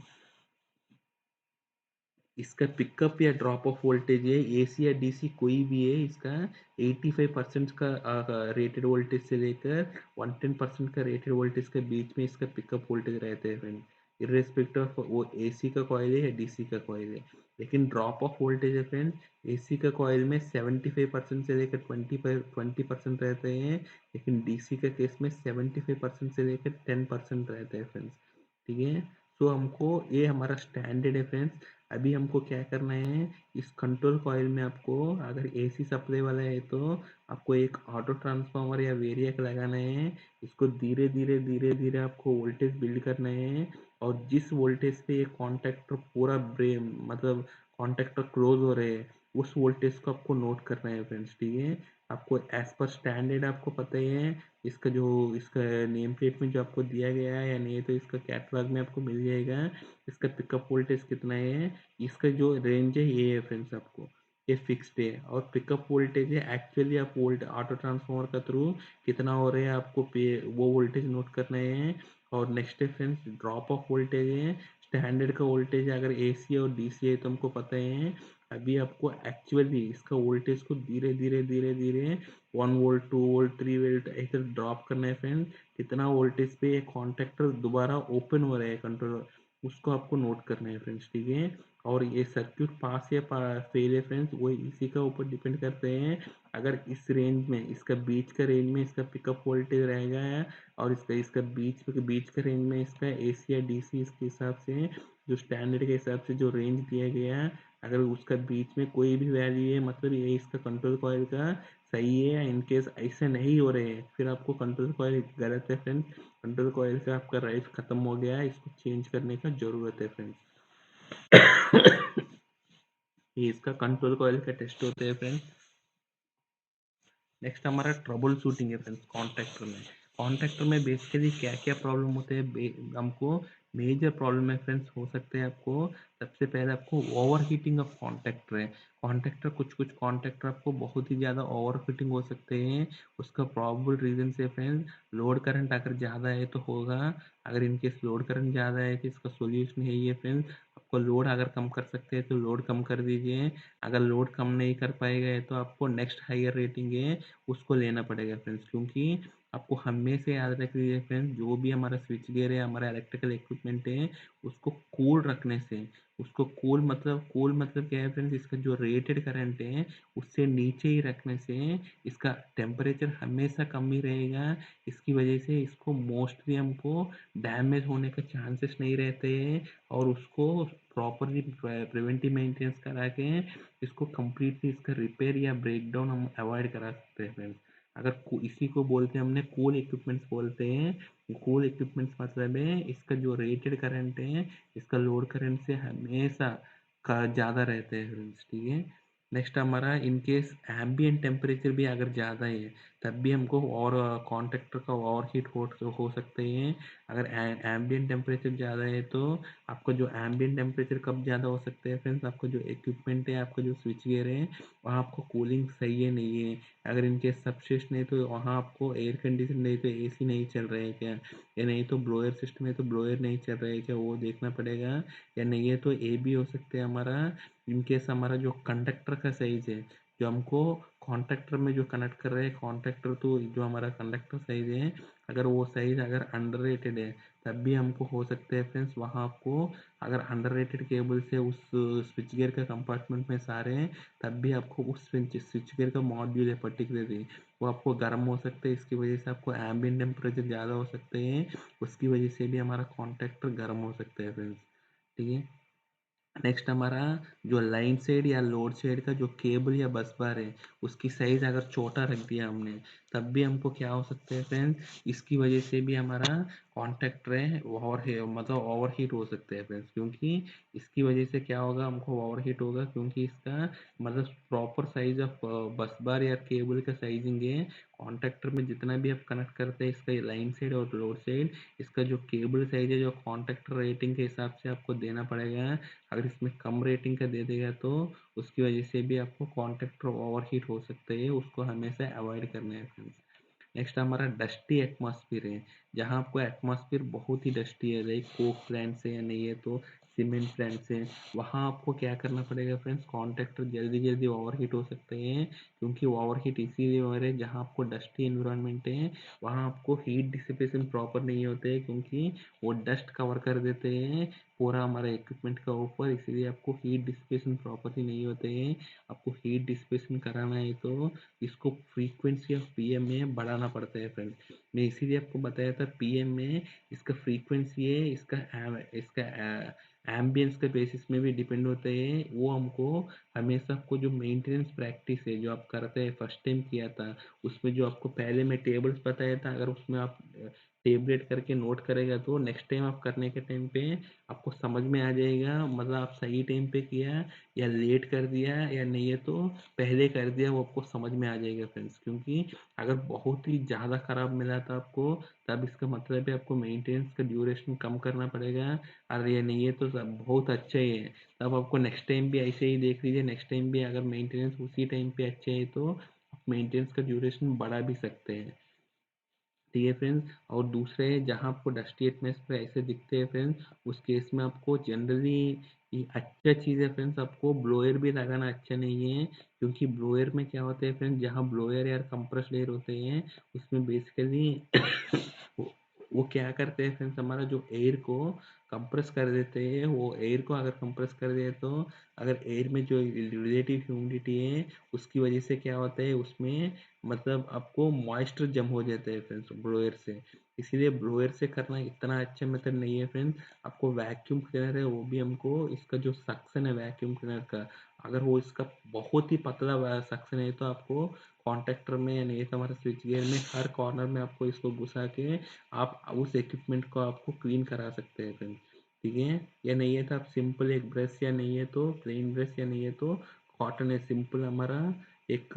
इसका पिकअप या ड्रॉप ऑफ वोल्टेज है AC या DC कोई भी है, इसका 85% का रेटेड वोल्टेज से लेकर 110% का रेटेड वोल्टेज के बीच में इसका पिकअप वोल्टेज रहते हैं फ्रेंड, इरेस्पेक्टिव ऑफ वो AC का कॉइल है या DC का कॉइल है। लेकिन ड्रॉप ऑफ वोल्टेज है फ्रेंड, AC का कॉइल में 75% से लेकर 20% रहते हैं, लेकिन DC का केस में 75% से लेकर 10% रहते हैं फ्रेंड्स, ठीक है। तो हमको ये हमारा स्टैंडर्ड है फ्रेंड्स। अभी हमको क्या करना है, इस कंट्रोल कॉइल में आपको अगर AC सप्लाई वाला है तो आपको एक ऑटो ट्रांसफार्मर या वेरिएक लगाना है। इसको धीरे धीरे धीरे धीरे आपको वोल्टेज बिल्ड करना है, और जिस वोल्टेज पे ये कॉन्टैक्टर पूरा ब्रे मतलब कॉन्टैक्टर क्लोज हो रहे हैं उस वोल्टेज को आपको नोट करना है फ्रेंड्स, ठीक है। आपको एज पर स्टैंडर्ड आपको पता ही है, इसका नेम प्लेट में जो आपको दिया गया है, या नहीं तो इसका कैटलॉग में आपको मिल जाएगा। इसका पिकअप वोल्टेज कितना है, इसका जो रेंज है ये है फ्रेंड्स, आपको ये फिक्स्ड है। और पिकअप वोल्टेज है एक्चुअली आप वोल्ट ऑटो ट्रांसफार्मर का थ्रू कितना हो रहा है आपको पे वो वोल्टेज नोट करना है। और नेक्स्ट है फ्रेंड्स ड्रॉप ऑफ वोल्टेज है। स्टैंडर्ड का वोल्टेज है, अगर एसी और डीसी है तो हमको पता है। अभी आपको एक्चुअली इसका वोल्टेज को धीरे धीरे धीरे धीरे 1 वोल्ट 2 वोल्ट 3 वोल्ट ऐसे ड्रॉप करना है फ्रेंड। कितना वोल्टेज पे ये कॉन्टेक्टर दोबारा ओपन हो रहा है कंट्रोलर, उसको आपको नोट करना है फ्रेंड्स, ठीक है। और ये सर्क्यूट पास या फेल है फ्रेंड्स, वो इसी का ऊपर डिपेंड करते हैं। अगर इस रेंज में, इसका बीच का रेंज में इसका पिकअप वोल्टेज रहेगा, और इसका इसका बीच का रेंज में इसका एसी या डीसी, इसके हिसाब से जो स्टैंडर्ड के हिसाब से जो रेंज दिया गया है, अगर उसका बीच में कोई भी वैल्यू है, मतलब ये इसका कंट्रोल कॉइल का सही है। इनकेस ऐसे नहीं हो रहे हैं, फिर आपको कंट्रोल कॉइल गलत है फ्रेंड्स, कंट्रोल कॉइल का आपका लाइफ खत्म हो गया है, इसको चेंज करने का जरूरत है फ्रेंड्स। ये इसका कंट्रोल कॉइल का टेस्ट होते हैं फ्रेंड्स। नेक्स्ट हमारा ट्रबल शूटिंग है फ्रेंड्स कॉन्टैक्टर में। कॉन्टैक्टर में बेसिकली क्या क्या प्रॉब्लम होते हैं, हमको मेजर प्रॉब्लम है फ्रेंड्स हो सकते हैं आपको। सबसे पहले आपको ओवर हीटिंग ऑफ कॉन्टैक्टर है। कॉन्टैक्टर कुछ कॉन्टैक्टर आपको बहुत ही ज़्यादा ओवर हीटिंग हो सकते हैं। उसका प्रॉबल रीजन से फ्रेंड्स, लोड करंट अगर ज़्यादा है तो होगा। अगर इनकेस लोड करंट ज़्यादा है तो इसका सोल्यूशन है ये फ्रेंड्स, आपको लोड अगर कम कर सकते हैं तो लोड कम कर दीजिए। अगर लोड कम नहीं कर पाएगा तो आपको नेक्स्ट हायर रेटिंग है उसको लेना पड़ेगा फ्रेंड्स। क्योंकि आपको हमेशा याद रख लीजिए फ्रेंड्स, जो भी हमारा स्विच गियर है, हमारा इलेक्ट्रिकल इक्विपमेंट है, उसको कूल रखने से, उसको कूल मतलब क्या है फ्रेंड्स, इसका जो रेटेड करंट है उससे नीचे ही रखने से इसका टेम्परेचर हमेशा कम ही रहेगा। इसकी वजह से इसको मोस्टली हमको डैमेज होने का चांसेस नहीं रहते हैं। और उसको प्रॉपरली प्रिवेंटिव मेंटेनेंस करा के इसको कम्प्लीटली इसका रिपेयर या ब्रेकडाउन हम अवॉइड करा सकते हैं फ्रेंड्स। अगर इसी को बोलते हैं, हमने कूल इक्विपमेंट्स बोलते हैं। कूल इक्विपमेंट्स मतलब है इसका जो रेटेड करंट है, इसका लोड करंट से हमेशा का ज़्यादा रहते हैं फ्रेंड्स, ठीक है। नेक्स्ट हमारा इनकेस एम्बियंट टेम्परेचर भी अगर ज़्यादा है, तब भी हमको और कॉन्ट्रैक्टर का ओवर हीट हो सकते हैं। अगर एम्बियंट टेम्परेचर ज़्यादा है तो आपका जो एम्बियंट टेम्परेचर कब ज़्यादा हो सकता है फ्रेंड्स, आपका जो इक्विपमेंट है, आपका जो स्विच गियर है, वहाँ आपको कूलिंग सही है नहीं है। अगर इनके सबसिस्ट नहीं तो वहाँ आपको एयर कंडीशन नहीं तो एसी नहीं चल रहा है क्या, या नहीं तो ब्लोअर सिस्टम है तो ब्लोअर नहीं चल रहा है क्या, वो देखना पड़ेगा। या नहीं है तो ये भी हो सकता है हमारा, इनकेस हमारा जो कंडक्टर का साइज है, जो हमको कॉन्ट्रैक्टर में जो कनेक्ट कर रहे हैं कॉन्ट्रैक्टर, तो जो हमारा कंडक्टर साइज है, अगर वो साइज अगर अंडररेटेड है, तब भी हमको हो सकता है फ्रेंड्स वहाँ आपको, अगर अंडररेटेड केबल से उस स्विच गियर का कंपार्टमेंट में सारे हैं, तब भी आपको उस स्विच गियर का मॉड्यूल है पर्टिकुलरली, वो आपको गर्म हो सकते हैं। इसकी वजह से आपको एम्बिएंट टेम्परेचर ज़्यादा हो सकते हैं, उसकी वजह से भी हमारा कॉन्ट्रैक्टर गर्म हो सकता है फ्रेंड्स, ठीक है। नेक्स्ट हमारा जो लाइन साइड या लोड साइड का जो केबल या बस बार है, उसकी साइज अगर छोटा रख दिया हमने, तब भी हमको क्या हो सकता है फ्रेंड्स, इसकी वजह से भी हमारा कॉन्टैक्टर है मतलब ओवर हीट हो सकते हैं फ्रेंड्स। क्योंकि इसकी वजह से क्या होगा, हमको ओवर हीट होगा, क्योंकि इसका मतलब प्रॉपर साइज ऑफ बस बार या केबल का साइजिंग है। कॉन्टैक्टर में जितना भी आप कनेक्ट करते हैं इसका लाइन साइड और लोड साइड, इसका जो केबल साइज है जो कॉन्टैक्टर रेटिंग के हिसाब से आपको देना पड़ेगा। अगर इसमें कम रेटिंग का दे देगा तो उसकी वजह से भी आपको कॉन्ट्रैक्टर ओवर हीट हो सकते हैं, उसको हमेशा अवॉइड करना है फ्रेंड्स। नेक्स्ट हमारा डस्टी एटमॉस्फेयर है, जहाँ आपको एटमॉस्फेयर बहुत ही डस्टी है, लाइक कोक प्लांट से या नहीं है तो सीमेंट प्लांट से, वहाँ आपको क्या करना पड़ेगा फ्रेंड्स, कॉन्ट्रैक्टर जल्दी जल्दी ओवर हीट हो सकते हैं। क्योंकि ओवर हीट इसीलिए हो रहे हैं, जहाँ आपको डस्टी इन्वायरमेंट है वहाँ आपको हीट डिसिपेशन प्रॉपर नहीं होते हैं, क्योंकि वो डस्ट कवर कर देते हैं पूरा हमारा इक्विपमेंट का ऊपर, इसीलिए आपको हीट डिसिपेशन प्रॉपर्ली नहीं होते हैं। आपको हीट डिसिपेशन कराना है तो इसको फ्रीक्वेंसी ऑफ पीएम में बढ़ाना पड़ता है फ्रेंड्स। मैं इसीलिए आपको बताया था पीएम में इसका फ्रीक्वेंसी है, इसका एम्बियंस के बेसिस में भी डिपेंड होते हैं। वो हमको हमेशा आपको जो मेंटेनेंस प्रैक्टिस है जो आप करते हैं, फर्स्ट टाइम किया था उसमें जो आपको पहले मैं टेबल्स बताया था, अगर उसमें आप टेबलेट करके नोट करेगा तो नेक्स्ट टाइम आप करने के टाइम पे आपको समझ में आ जाएगा, मतलब आप सही टाइम पे किया या लेट कर दिया, या नहीं है तो पहले कर दिया, वो आपको समझ में आ जाएगा फ्रेंड्स। क्योंकि अगर बहुत ही ज़्यादा ख़राब मिला था आपको, तब इसका मतलब है आपको मेंटेनेंस का ड्यूरेशन कम करना पड़ेगा। और ये नहीं है तो सब बहुत अच्छा ही है, तब आपको नेक्स्ट टाइम भी ऐसे ही देख लीजिए, नेक्स्ट टाइम भी अगर मेंटेनेंस उसी टाइम पे अच्छे है तो आप मेंटेनेंस का ड्यूरेशन बढ़ा भी सकते हैं। ठीक है फ्रेंड्स। और दूसरे जहाँ आपको डस्टी एटमॉस्फेयर ऐसे दिखते हैं फ्रेंड्स, उस केस में आपको जनरली ये अच्छा चीज़ है फ्रेंड्स, आपको ब्लोअर भी लगाना अच्छा नहीं है। क्योंकि ब्लोअर में क्या होता है फ्रेंड्स, जहाँ ब्लोअर या कंप्रेस्ड एयर होते हैं उसमें बेसिकली वो वो क्या करते हैं फ्रेंड्स, हमारा जो एयर को कंप्रेस कर देते हैं, वो एयर को अगर कंप्रेस कर दिए तो अगर एयर में जो रिलेटिव ह्यूमिडिटी है उसकी वजह से क्या होता है उसमें, मतलब आपको मॉइस्चर जम हो जाता है फ्रेंड्स ब्लोअर से। इसीलिए ब्लोअर से करना इतना अच्छा मेथड नहीं है फ्रेंड्स। आपको वैक्यूम क्लीनर है, वो भी हमको इसका जो सक्शन है वैक्यूम क्लीनर का, अगर वो इसका बहुत ही पतला सक्शन है तो आपको कॉन्ट्रैक्टर में या नहीं तो हमारे स्विच गियर में हर कॉर्नर में आपको इसको घुसा के आप उस इक्विपमेंट को आपको क्लीन करा सकते हैं फ्रेंड्स। ठीक है। या नहीं है तो आप सिंपल एक ब्रश, या नहीं है तो प्लेन ब्रश, या नहीं है तो कॉटन है सिंपल हमारा एक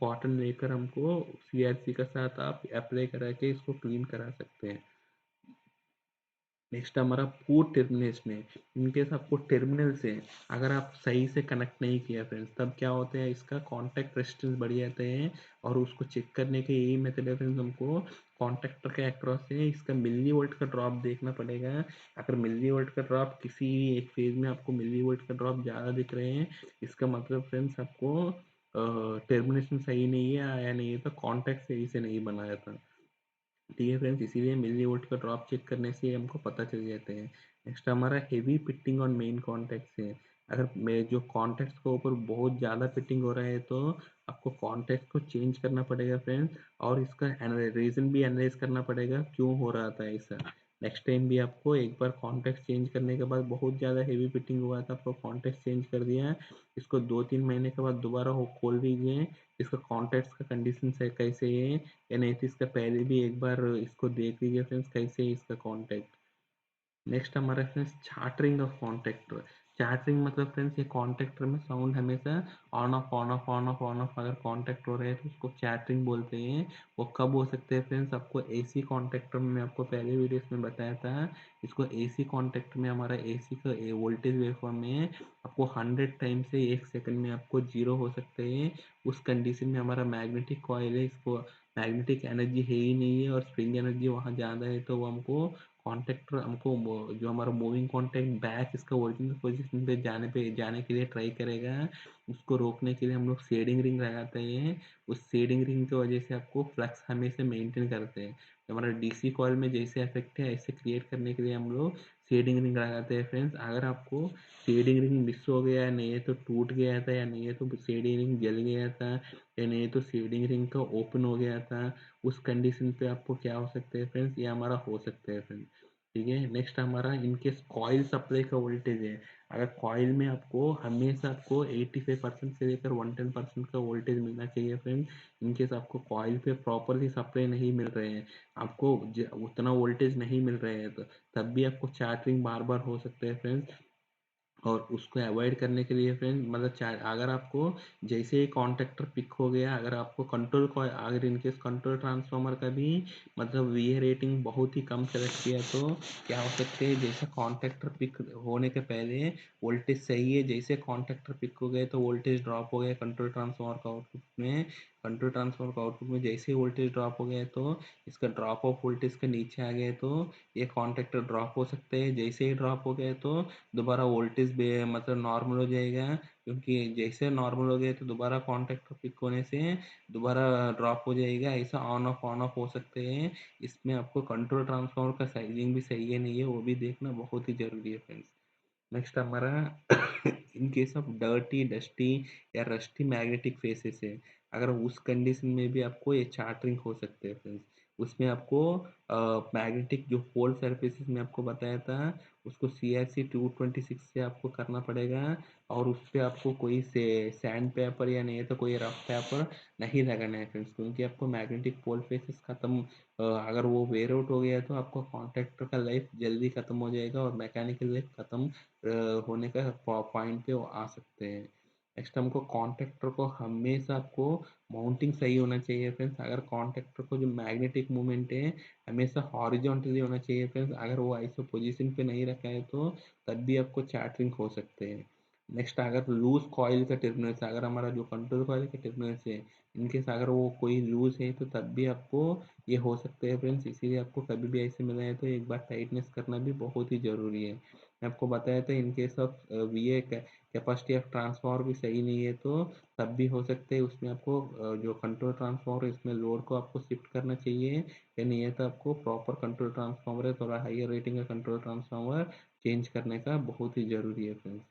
कॉटन लेकर हमको सीआरसी का साथ आप अप्लाई करा के इसको क्लीन करा सकते हैं। नेक्स्ट हमारा फूड टर्मिनेशन है। इनकेस आपको टर्मिनल से अगर आप सही से कनेक्ट नहीं किया फ्रेंड्स, तब क्या होता है इसका कॉन्टैक्ट रेजिस्टेंस बढ़ जाते हैं। और उसको चेक करने के यही मेथड है फ्रेंड्स, हमको कॉन्टैक्टर के अक्रॉस से इसका मिली वोल्ट का ड्रॉप देखना पड़ेगा। अगर मिली वोल्ट का ड्रॉप किसी एक फेज में आपको मिली वोल्ट का ड्रॉप ज़्यादा दिख रहे हैं, इसका मतलब फ्रेंड्स आपको टर्मिनेशन सही नहीं है, या नहीं है तो कॉन्टैक्ट सही से नहीं बनाया था। ठीक है फ्रेंड्स, इसीलिए मिली वोल्ट का ड्रॉप चेक करने से हमको पता चल जाते हैं। नेक्स्ट हमारा heavy pitting on main contact है। अगर मैं जो कॉन्टैक्ट्स के ऊपर बहुत ज़्यादा पिटिंग हो रहा है तो आपको कॉन्टैक्ट को चेंज करना पड़ेगा फ्रेंड्स, और इसका रीज़न भी एनालाइज करना पड़ेगा क्यों हो रहा था ऐसा। नेक्स्ट टाइम भी आपको एक बार कॉन्टैक्ट चेंज करने के बाद बहुत ज़्यादा हेवी पिटिंग हुआ था, आपको कॉन्टैक्ट चेंज कर दिया, इसको 2-3 महीने के बाद दोबारा वो खोल दीजिए, इसका कॉन्टैक्ट्स का कंडीशन से कैसे है, या नहीं तो इसका पहले भी एक बार इसको देख लीजिए फ्रेंड्स कैसे है इसका कॉन्टैक्ट। नेक्स्ट हमारा friends chartering of contactor. Chartering मतलब फ्रेंड्स ये कॉन्टैक्टर में साउंड हमेशा on off on off on off on off अगर कॉन्टैक्ट हो रहे हैं तो उसको चार्टरिंग बोलते हैं। वो कब हो सकते हैं फ्रेंड्स, आपको एसी कॉन्टैक्टर में आपको पहले वीडियोस में बताया था, इसको एसी कॉन्टैक्ट में हमारा एसी का वोल्टेज वेवफॉर्म में आपको 100 टाइम से 1 सेकंड में आपको जीरो हो सकते हैं। उस कंडीशन में हमारा मैग्नेटिक कॉइल है, इसको मैग्नेटिक एनर्जी है ही नहीं है और स्प्रिंग एनर्जी वहाँ ज़्यादा है, तो वो हमको कॉन्टैक्टर हमको जो हमारा मूविंग कॉन्टैक्ट बैक इसका ओरिजिनल पोजीशन पे जाने के लिए ट्राई करेगा। उसको रोकने के लिए हम लोग शेडिंग रिंग लगाते हैं। उस शेडिंग रिंग की वजह से आपको फ्लक्स हमेशा मेंटेन करते हैं। तो हमारा डीसी कॉइल में जैसे इफेक्ट है ऐसे क्रिएट करने के लिए हम लोग शेडिंग रिंग लगाते हैं फ्रेंड्स। अगर आपको शेडिंग रिंग मिस हो गया, नहीं है तो टूट गया था, या नहीं है तो शेडिंग रिंग जल गया था, या नहीं है तो शेडिंग रिंग का ओपन हो गया था, उस कंडीशन पे आपको क्या हो सकता है फ्रेंड्स, ये हमारा हो सकता है फ्रेंड्स। ठीक है। नेक्स्ट हमारा इनकेस कॉइल सप्लाई का वोल्टेज है, अगर कॉइल में आपको हमेशा आपको 85% से लेकर 110% का वोल्टेज मिलना चाहिए फ्रेंड। इनकेस आपको कॉइल पे प्रॉपरली सप्लाई नहीं मिल रहे हैं, आपको उतना वोल्टेज नहीं मिल रहे हैं, तो तब भी आपको चार्जिंग बार बार हो सकता है फ्रेंड्स। और उसको अवॉइड करने के लिए फ्रेंड मतलब अगर आपको जैसे ही कॉन्टैक्टर पिक हो गया, अगर आपको कंट्रोल को अगर इनकेस कंट्रोल ट्रांसफार्मर का भी मतलब वी रेटिंग बहुत ही कम सेलेक्ट किया तो क्या हो सकते हैं, जैसे कॉन्टैक्टर पिक होने के पहले वोल्टेज सही है, जैसे कॉन्टैक्टर पिक हो गए तो वोल्टेज ड्रॉप हो गया कंट्रोल ट्रांसफार्मर का आउटपुट में। कंट्रोल ट्रांसफार्मर का आउटपुट में जैसे ही वोल्टेज ड्रॉप हो गया तो इसका ड्रॉप ऑफ वोल्टेज के नीचे आ गया तो ये कॉन्टैक्टर ड्रॉप हो सकते हैं। जैसे ही ड्रॉप हो गए तो दोबारा वोल्टेज भी मतलब नॉर्मल हो जाएगा, क्योंकि जैसे नॉर्मल हो गया तो दोबारा कॉन्टैक्ट पिक होने से दोबारा ड्रॉप हो जाएगा। ऐसा ऑन ऑफ हो सकते हैं। इसमें आपको कंट्रोल ट्रांसफार्मर का साइजिंग भी सही है नहीं है वो भी देखना बहुत ही जरूरी है फ्रेंड्स। नेक्स्ट हमारा in case of dirty dusty या रस्टी मैग्नेटिक फेसेस है, अगर उस कंडीशन में भी आपको ये चार्टरिंग हो सकते हैं फ्रेंड्स। उसमें आपको मैग्नेटिक जो पोल सरफेसेस में आपको बताया था, उसको CRC 226 से आपको करना पड़ेगा, और उस पे आपको कोई से सैंड पेपर या नहीं तो कोई रफ पेपर नहीं लगाना है फ्रेंड्स, क्योंकि आपको मैग्नेटिक पोल फेसेस खत्म, अगर वो वेयर आउट हो गया तो आपको कॉन्ट्रैक्टर का लाइफ जल्दी खत्म हो जाएगा और मैकेनिकल लाइफ खत्म होने का पॉइंट पे वो आ सकते हैं। नेक्स्ट हमको कॉन्ट्रैक्टर को हमेशा आपको माउंटिंग सही होना चाहिए फ्रेंड्स। अगर कॉन्ट्रैक्टर को जो मैग्नेटिक मूवमेंट है हमेशा हॉरिजॉन्टली होना चाहिए फ्रेंड्स। अगर वो ऐसे पोजीशन पे नहीं रखा है तो तब भी आपको चार्टरिंग हो सकते हैं। नेक्स्ट अगर लूज कॉइल का टर्मिनल्स, अगर हमारा जो कंट्रोल कॉइल का टर्मिनल्स है इनकेस अगर वो कोई लूज है तो तब भी आपको ये हो सकते हैं फ्रेंड्स। इसीलिए आपको कभी भी ऐसे मिला है तो एक बार टाइटनेस करना भी बहुत ही ज़रूरी है। मैं आपको बताया था in case of VA capacity of transformer भी सही नहीं है तो तब भी हो सकते हैं उसमें आपको जो कंट्रोल ट्रांसफार्मर है इसमें लोड को आपको शिफ्ट करना चाहिए, या नहीं है तो आपको प्रॉपर कंट्रोल ट्रांसफार्मर है थोड़ा हाइयर रेटिंग का कंट्रोल ट्रांसफार्मर चेंज करने का बहुत ही ज़रूरी है फ्रेंड्स।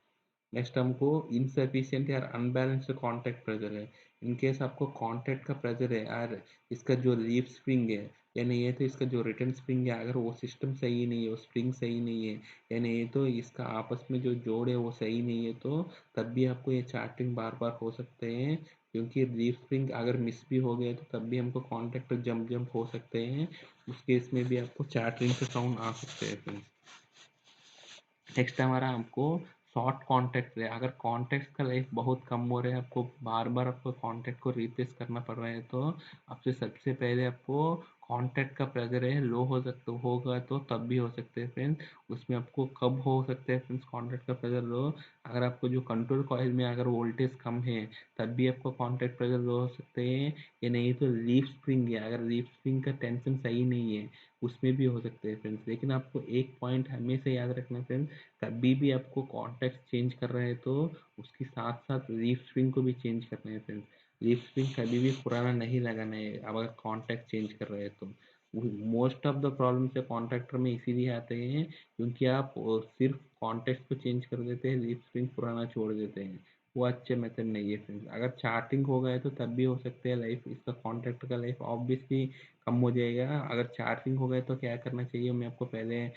नेक्स्ट हमको इनसफिशिएंट या अनबैलेंस्ड कॉन्टैक्ट प्रेशर है। इन केस आपको कॉन्टैक्ट का प्रेशर है और इसका जो लीफ स्प्रिंग है या नहीं है तो इसका जो रिटर्न स्प्रिंग है अगर वो सिस्टम सही नहीं है, वो स्प्रिंग सही नहीं है या नहीं है तो इसका आपस में जो जोड़ है वो सही नहीं है तो तब भी आपको ये चार्टिंग बार बार हो सकते हैं, क्योंकि लीफ स्प्रिंग अगर मिस भी हो गए तो तब भी हमको कॉन्टैक्ट जंप जंप हो सकते हैं। उस केस में भी आपको चार्टिंग का साउंड आ सकते हैं फ्रेंड्स। नेक्स्ट हमारा हमको शॉर्ट कॉन्टैक्ट है। अगर कॉन्टैक्ट का लाइफ बहुत कम हो रहा है, आपको बार बार आपको कॉन्टैक्ट को रिप्लेस करना पड़ रहा है तो आपसे सबसे पहले आपको कॉन्टैक्ट का प्रेशर है लो हो सकता होगा तो तब भी हो सकते हैं फ्रेंड्स। उसमें आपको कब हो सकता है फ्रेंड्स कॉन्टैक्ट का प्रेशर लो, अगर आपको जो कंट्रोल कॉइल में अगर वोल्टेज कम है तब भी आपको कॉन्टैक्ट प्रेशर लो हो सकते हैं, या नहीं तो लीफ स्प्रिंग है, अगर लीफ स्प्रिंग का टेंशन सही नहीं है उसमें भी हो सकते हैं फ्रेंड्स। लेकिन आपको एक पॉइंट हमेशा याद रखना है फ्रेंड्स, कभी भी आपको कॉन्टेक्स्ट चेंज कर रहे हैं तो उसके साथ साथ लीफ स्प्रिंग को भी चेंज करना है फ्रेंड्स। लीफ स्प्रिंग कभी भी पुराना नहीं लगाना है अगर कॉन्टैक्ट चेंज कर रहे हैं तो। मोस्ट ऑफ द प्रॉब्लम से कॉन्ट्रैक्टर में इसीलिए आते हैं क्योंकि आप सिर्फ कॉन्टेक्स्ट को चेंज कर देते हैं, लीफ स्प्रिंग पुराना छोड़ देते हैं। वो अच्छे मेथड नहीं है फ्रेंड्स। अगर चार्टिंग हो गया तो तब भी हो सकते हैं लाइफ इसका कॉन्ट्रैक्टर का लाइफ ऑब्वियसली कम हो जाएगा। अगर चार्जिंग हो गए तो क्या करना चाहिए मैं आपको पहले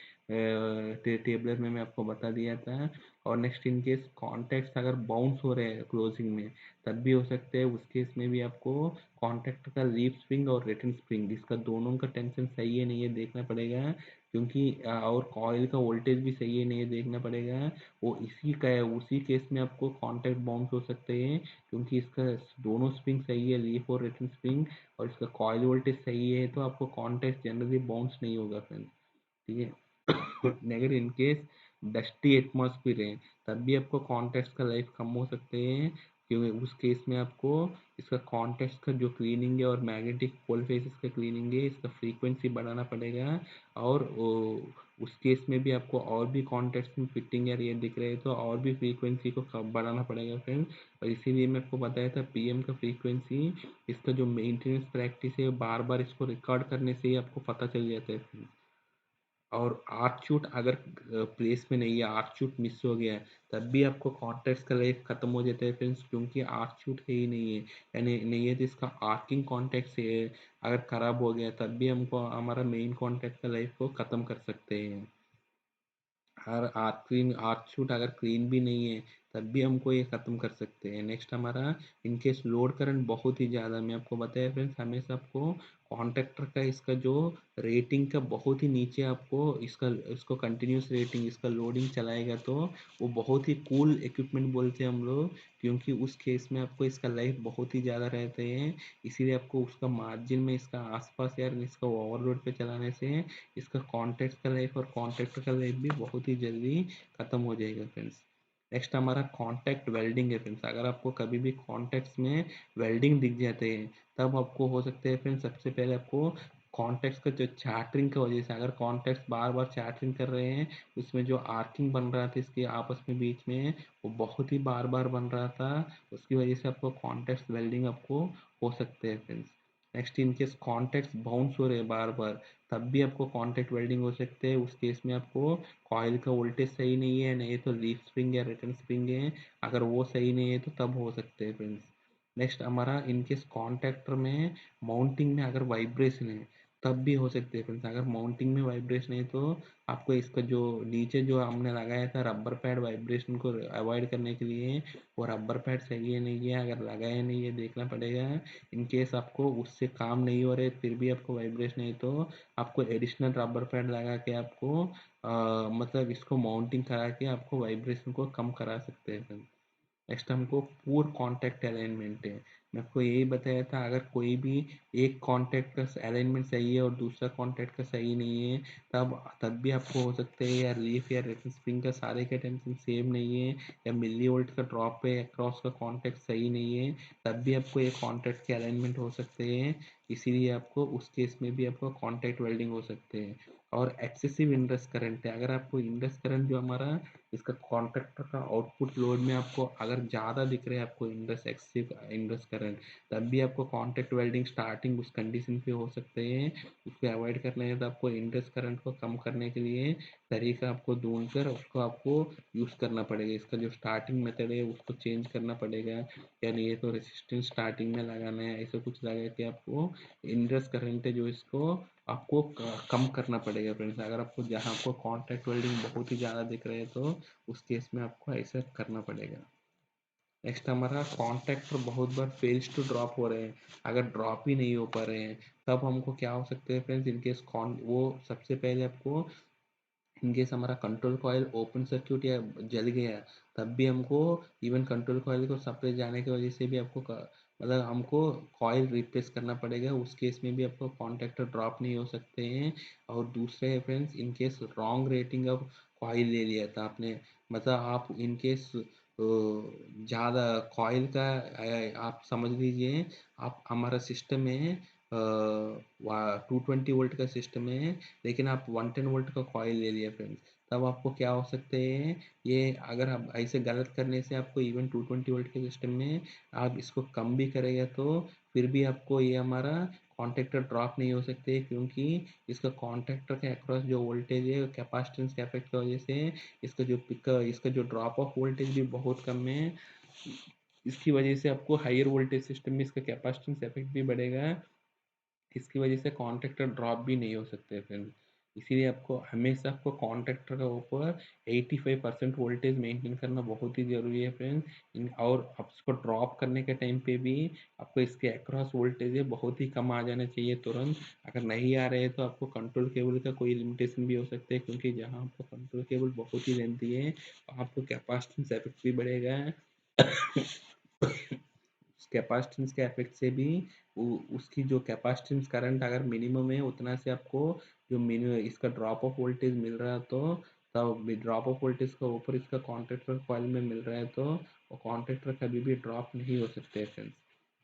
टेबलर में मैं आपको बता दिया था। और नेक्स्ट इन केस कॉन्टैक्ट्स अगर बाउंस हो रहे हैं क्लोजिंग में तब भी हो सकते हैं, उस केस में भी आपको कॉन्टैक्ट का लीफ स्प्रिंग और रिटर्न स्प्रिंग इसका दोनों का टेंशन सही है नहीं है देखना पड़ेगा, क्योंकि और कॉइल का वोल्टेज भी सही है नहीं है देखना पड़ेगा। वो इसी का है, उसी केस में आपको कॉन्टैक्ट बाउंस हो सकते हैं, क्योंकि इसका दोनों स्प्रिंग सही है लीफ और रिटर्न स्प्रिंग, और इसका कॉइल वोल्टेज सही है तो आपको कॉन्टैक्ट जनरली बाउंस नहीं होगा फ्रेंड्स। ठीक है। Negative in case dusty atmosphere है तब भी आपको कॉन्टैक्ट्स का लाइफ कम हो सकते हैं, क्योंकि उस केस में आपको इसका कॉन्टैक्ट्स का जो क्लीनिंग है और मैग्नेटिक पोल फेसेस का क्लीनिंग है इसका फ्रीक्वेंसी बढ़ाना पड़ेगा। और उस केस में भी आपको और भी कॉन्टैक्ट्स में फिटिंग या ये दिख रहे हैं तो और भी फ्रीक्वेंसी को बढ़ाना पड़ेगा फ्रेंड्स। और इसीलिए मैं आपको बताया था PM का फ्रीक्वेंसी, इसका जो मेंटेनेंस प्रैक्टिस है बार बार इसको रिकॉर्ड करने से ही आपको पता चल जाता है फ्रेंड्स। और आर्क शूट अगर प्लेस में नहीं है, आर्क शूट मिस हो गया है तब भी आपको कॉन्टेक्स्ट का लाइफ खत्म हो जाता है फ्रेंड्स, क्योंकि आर्क शूट है ही नहीं है, यानी नहीं है तो इसका आर्किंग कॉन्टेक्ट है अगर खराब हो गया तब भी हमको हमारा मेन कॉन्टेक्ट का लाइफ को ख़त्म कर सकते हैं। और आर्क शूट अगर क्लीन भी नहीं है तब भी हमको ये ख़त्म कर सकते हैं। नेक्स्ट हमारा इनकेस लोड करंट बहुत ही ज़्यादा, मैं आपको बताया फ्रेंड्स हमेशा आपको कॉन्ट्रैक्टर का इसका जो रेटिंग का बहुत ही नीचे आपको इसका इसको कंटिन्यूस रेटिंग इसका लोडिंग चलाएगा तो वो बहुत ही कूल इक्विपमेंट बोलते हैं हम लोग, क्योंकि उस केस में आपको इसका लाइफ बहुत ही ज़्यादा रहते हैं। इसीलिए आपको उसका मार्जिन में इसका आसपास यार इसका ओवरलोड पे चलाने से इसका कॉन्टैक्ट का लाइफ और कॉन्ट्रैक्टर का लाइफ भी बहुत ही जल्दी खत्म हो जाएगा फ्रेंड्स। नेक्स्ट हमारा कॉन्टैक्ट वेल्डिंग है फ्रेंड्स। अगर आपको कभी भी कॉन्टैक्ट्स में वेल्डिंग दिख जाते हैं तब आपको हो सकता है फ्रेंड्स सबसे पहले आपको कॉन्टैक्ट्स का जो चार्टरिंग की वजह से अगर कॉन्टैक्ट्स बार बार चार्टरिंग कर रहे हैं उसमें जो आर्किंग बन रहा था इसके आपस में बीच में वो बहुत ही बार बार बन रहा था, उसकी वजह से आपको कॉन्टैक्ट वेल्डिंग आपको हो सकते हैं friends. Next in case contacts bounce हो रहे हैं बार बार तब भी आपको कॉन्टैक्ट वेल्डिंग हो सकते हैं, उस केस में आपको कॉइल का वोल्टेज सही नहीं है, नहीं तो लीफ स्प्रिंग या रिटर्न स्प्रिंग है, अगर वो सही नहीं है तो तब हो सकते हैं फ्रेंड्स। नेक्स्ट हमारा इनकेस कॉन्टैक्टर में माउंटिंग में अगर वाइब्रेशन है तब भी हो सकती है फ्रेंड्स। अगर माउंटिंग में वाइब्रेशन है तो आपको इसका जो नीचे जो हमने लगाया था रबर पैड वाइब्रेशन को अवॉइड करने के लिए, वो रबर पैड सही है नहीं है, अगर लगाया नहीं है देखना पड़ेगा। इन केस आपको उससे काम नहीं हो रहे फिर भी आपको वाइब्रेशन है तो आपको एडिशनल रबर पैड लगा के आपको मतलब इसको माउंटिंग करा के आपको वाइब्रेशन को कम करा सकते हैं फ्रेंड्स। नेक्स्ट हमको पूर कॉन्टैक्ट अलाइनमेंट है। मैं आपको यही बताया था, अगर कोई भी एक कॉन्टैक्ट का अलाइनमेंट सही है और दूसरा कॉन्टैक्ट का सही नहीं है, तब भी आपको हो सकता है या लीफ या रेफरेंस स्प्रिंग का सारे का टेंशन सेम नहीं है, या मिली वोल्ट का ड्रॉप है अक्रॉस का कॉन्टैक्ट सही नहीं है, तब भी आपको ये कॉन्टैक्ट के अलाइनमेंट हो सकते हैं। इसीलिए आपको उस केस में भी आपको कॉन्टैक्ट वेल्डिंग हो सकते हैं। और एक्सेसिव इंड्रेस करंट है, अगर आपको इंड्रेस करंट जो हमारा इसका कॉन्ट्रैक्टर का आउटपुट लोड में आपको अगर ज़्यादा दिख रहा है आपको इंड्रेस एक्सेसिव इंड्रेस करंट, तब भी आपको कॉन्टैक्ट वेल्डिंग स्टार्टिंग उस कंडीशन पे हो सकते हैं। उसको अवॉइड करना है तो आपको इंड्रेस करंट को कम करने के लिए तरीका आपको ढूंढ कर उसको आपको यूज़ करना पड़ेगा। इसका जो स्टार्टिंग मेथड है उसको चेंज करना पड़ेगा, या नहीं है तो रेसिस्टेंस स्टार्टिंग में लगाना है, ऐसा कुछ लगा के आपको इंड्रेस करंट है जो इसको आपको कम करना पड़ेगा फ्रेंड्स। अगर आपको जहाँ आपको कॉन्टैक्ट वेल्डिंग बहुत ही ज़्यादा दिख रहे हैं तो उस केस में आपको ऐसा करना पड़ेगा। नेक्स्ट हमारा कॉन्टैक्टर बहुत बार फेल्स टू ड्रॉप हो रहे हैं, अगर ड्रॉप ही नहीं हो पा रहे हैं तब हमको क्या हो सकते हैं फ्रेंड्स। इनकेस कॉन वो सबसे पहले आपको इनकेस हमारा कंट्रोल कॉइल ओपन सर्क्यूट या जल गया, तब भी हमको इवन कंट्रोल कॉइल को सप्लाई जाने की वजह से भी आपको मतलब हमको कॉइल रिप्लेस करना पड़ेगा। उस केस में भी आपको कॉन्टैक्टर ड्रॉप नहीं हो सकते हैं। और दूसरे है friends, in case wrong rating of coil ले लिया था आपने, मतलब आप इनकेस ज़्यादा कॉइल का आप समझ लीजिए, आप हमारा सिस्टम है 220 वोल्ट का सिस्टम है, लेकिन आप 110 वोल्ट का कॉइल ले लिया फ्रेंड्स, तब आपको क्या हो सकते हैं, ये अगर आप ऐसे गलत करने से आपको इवन 220 वोल्ट के सिस्टम में आप इसको कम भी करेगा तो फिर भी आपको ये हमारा कॉन्टैक्टर ड्रॉप नहीं हो सकते, क्योंकि इसका कॉन्टैक्टर के अक्रॉस जो वोल्टेज है कैपेसिटेंस के इफेक्ट की वजह से इसका जो ड्रॉप ऑफ वोल्टेज भी बहुत कम है। इसकी वजह से आपको हायर वोल्टेज सिस्टम में इसका कैपेसिटेंस इफेक्ट भी बढ़ेगा, इसकी वजह से कॉन्ट्रैक्टर ड्रॉप भी नहीं हो सकते फ्रेंड। इसीलिए आपको हमेशा आपको कॉन्ट्रैक्टर का ऊपर 85% वोल्टेज मेंटेन करना बहुत ही ज़रूरी है फ्रेंड। और आप उसको ड्रॉप करने के टाइम पे भी आपको इसके अक्रॉस वोल्टेज है बहुत ही कम आ जाना चाहिए तुरंत। अगर नहीं आ रहे तो आपको कंट्रोल केबल का कोई लिमिटेशन भी हो सकता है, क्योंकि जहाँ आपको कंट्रोल केबल बहुत ही लेंथी है आपको कैपेसिटेंस इफेक्ट भी बढ़ेगा। कैपेसिटेंस के इफेक्ट से भी उसकी जो कैपेसिटेंस करंट अगर मिनिमम है उतना से आपको जो मिनिमम इसका ड्रॉप ऑफ वोल्टेज मिल रहा है, तो तब ड्रॉप ऑफ वोल्टेज का ऊपर इसका कॉन्ट्रैक्टर कॉइल में मिल रहा है तो वो कॉन्ट्रैक्टर कभी भी ड्रॉप नहीं हो सकते फ्रेंड्स।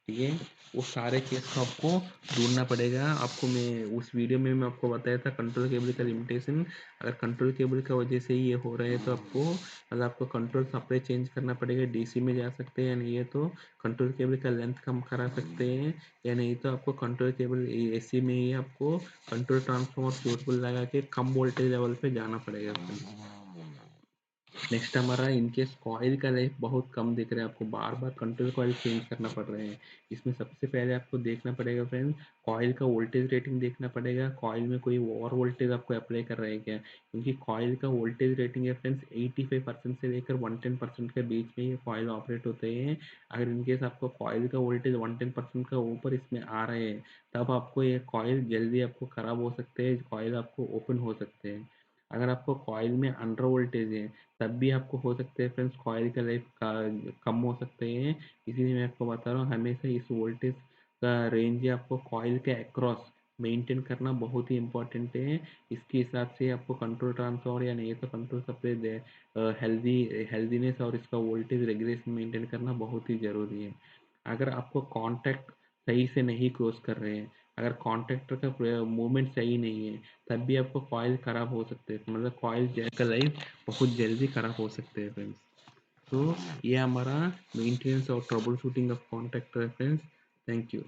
ठीक है, वो सारे केस को आपको ढूंढना पड़ेगा। आपको मैं उस वीडियो में मैं आपको बताया था कंट्रोल केबल का लिमिटेशन, अगर कंट्रोल केबल का वजह से ये हो रहा है तो आपको मतलब आपको कंट्रोल सप्लाई चेंज करना पड़ेगा, डीसी में जा सकते हैं, या नहीं है तो कंट्रोल केबल का लेंथ कम करा सकते हैं, या नहीं तो आपको कंट्रोल केबल एसी में ही आपको कंट्रोल ट्रांसफार्मर सूटेबल लगा के कम वोल्टेज लेवल पे जाना पड़ेगा। नेक्स्ट हमारा इनकेस कॉइल का लाइफ बहुत कम दिख रहा है, आपको बार बार कंट्रोल कॉइल चेंज करना पड़ रहे हैं, इसमें सबसे पहले आपको देखना पड़ेगा फ्रेंड, कॉइल का वोल्टेज रेटिंग देखना पड़ेगा, कॉइल में कोई ओवर वोल्टेज आपको अप्लाई कर रहा है क्या, क्योंकि कॉइल का वोल्टेज रेटिंग है फ्रेंड्स 85% से लेकर 110% के बीच में ये कॉइल ऑपरेट होते हैं। अगर इनकेस आपको कॉइल का वोल्टेज 110% का ऊपर इसमें आ रहे हैं, तब आपको ये कॉइल जल्दी आपको ख़राब हो सकते हैं, कॉइल आपको ओपन हो सकते हैं। अगर आपको कॉइल में अंडर वोल्टेज है तब भी आपको हो सकते हैं फ्रेंड्स कॉइल का लाइफ का कम हो सकते हैं। इसीलिए मैं आपको बता रहा हूँ हमेशा इस वोल्टेज का रेंज आपको कॉइल के अक्रॉस मेंटेन करना बहुत ही इंपॉर्टेंट है। इसके हिसाब से आपको कंट्रोल ट्रांसफर या नहीं तो कंट्रोल सप्लाई हेल्दीनेस और इसका वोल्टेज रेगुलेशन मेंटेन करना बहुत ही ज़रूरी है। अगर आपको कॉन्टैक्ट सही से नहीं क्रॉस कर रहे हैं, अगर कॉन्टैक्टर का मूवमेंट सही नहीं है, तब भी आपको कॉइल ख़राब हो सकते हैं, मतलब कॉइल का लाइफ बहुत जल्दी ख़राब हो सकते हैं फ्रेंड्स। तो ये हमारा मेंटेनेंस और ट्रबल शूटिंग ऑफ कॉन्टैक्टर है फ्रेंड्स। Thank you.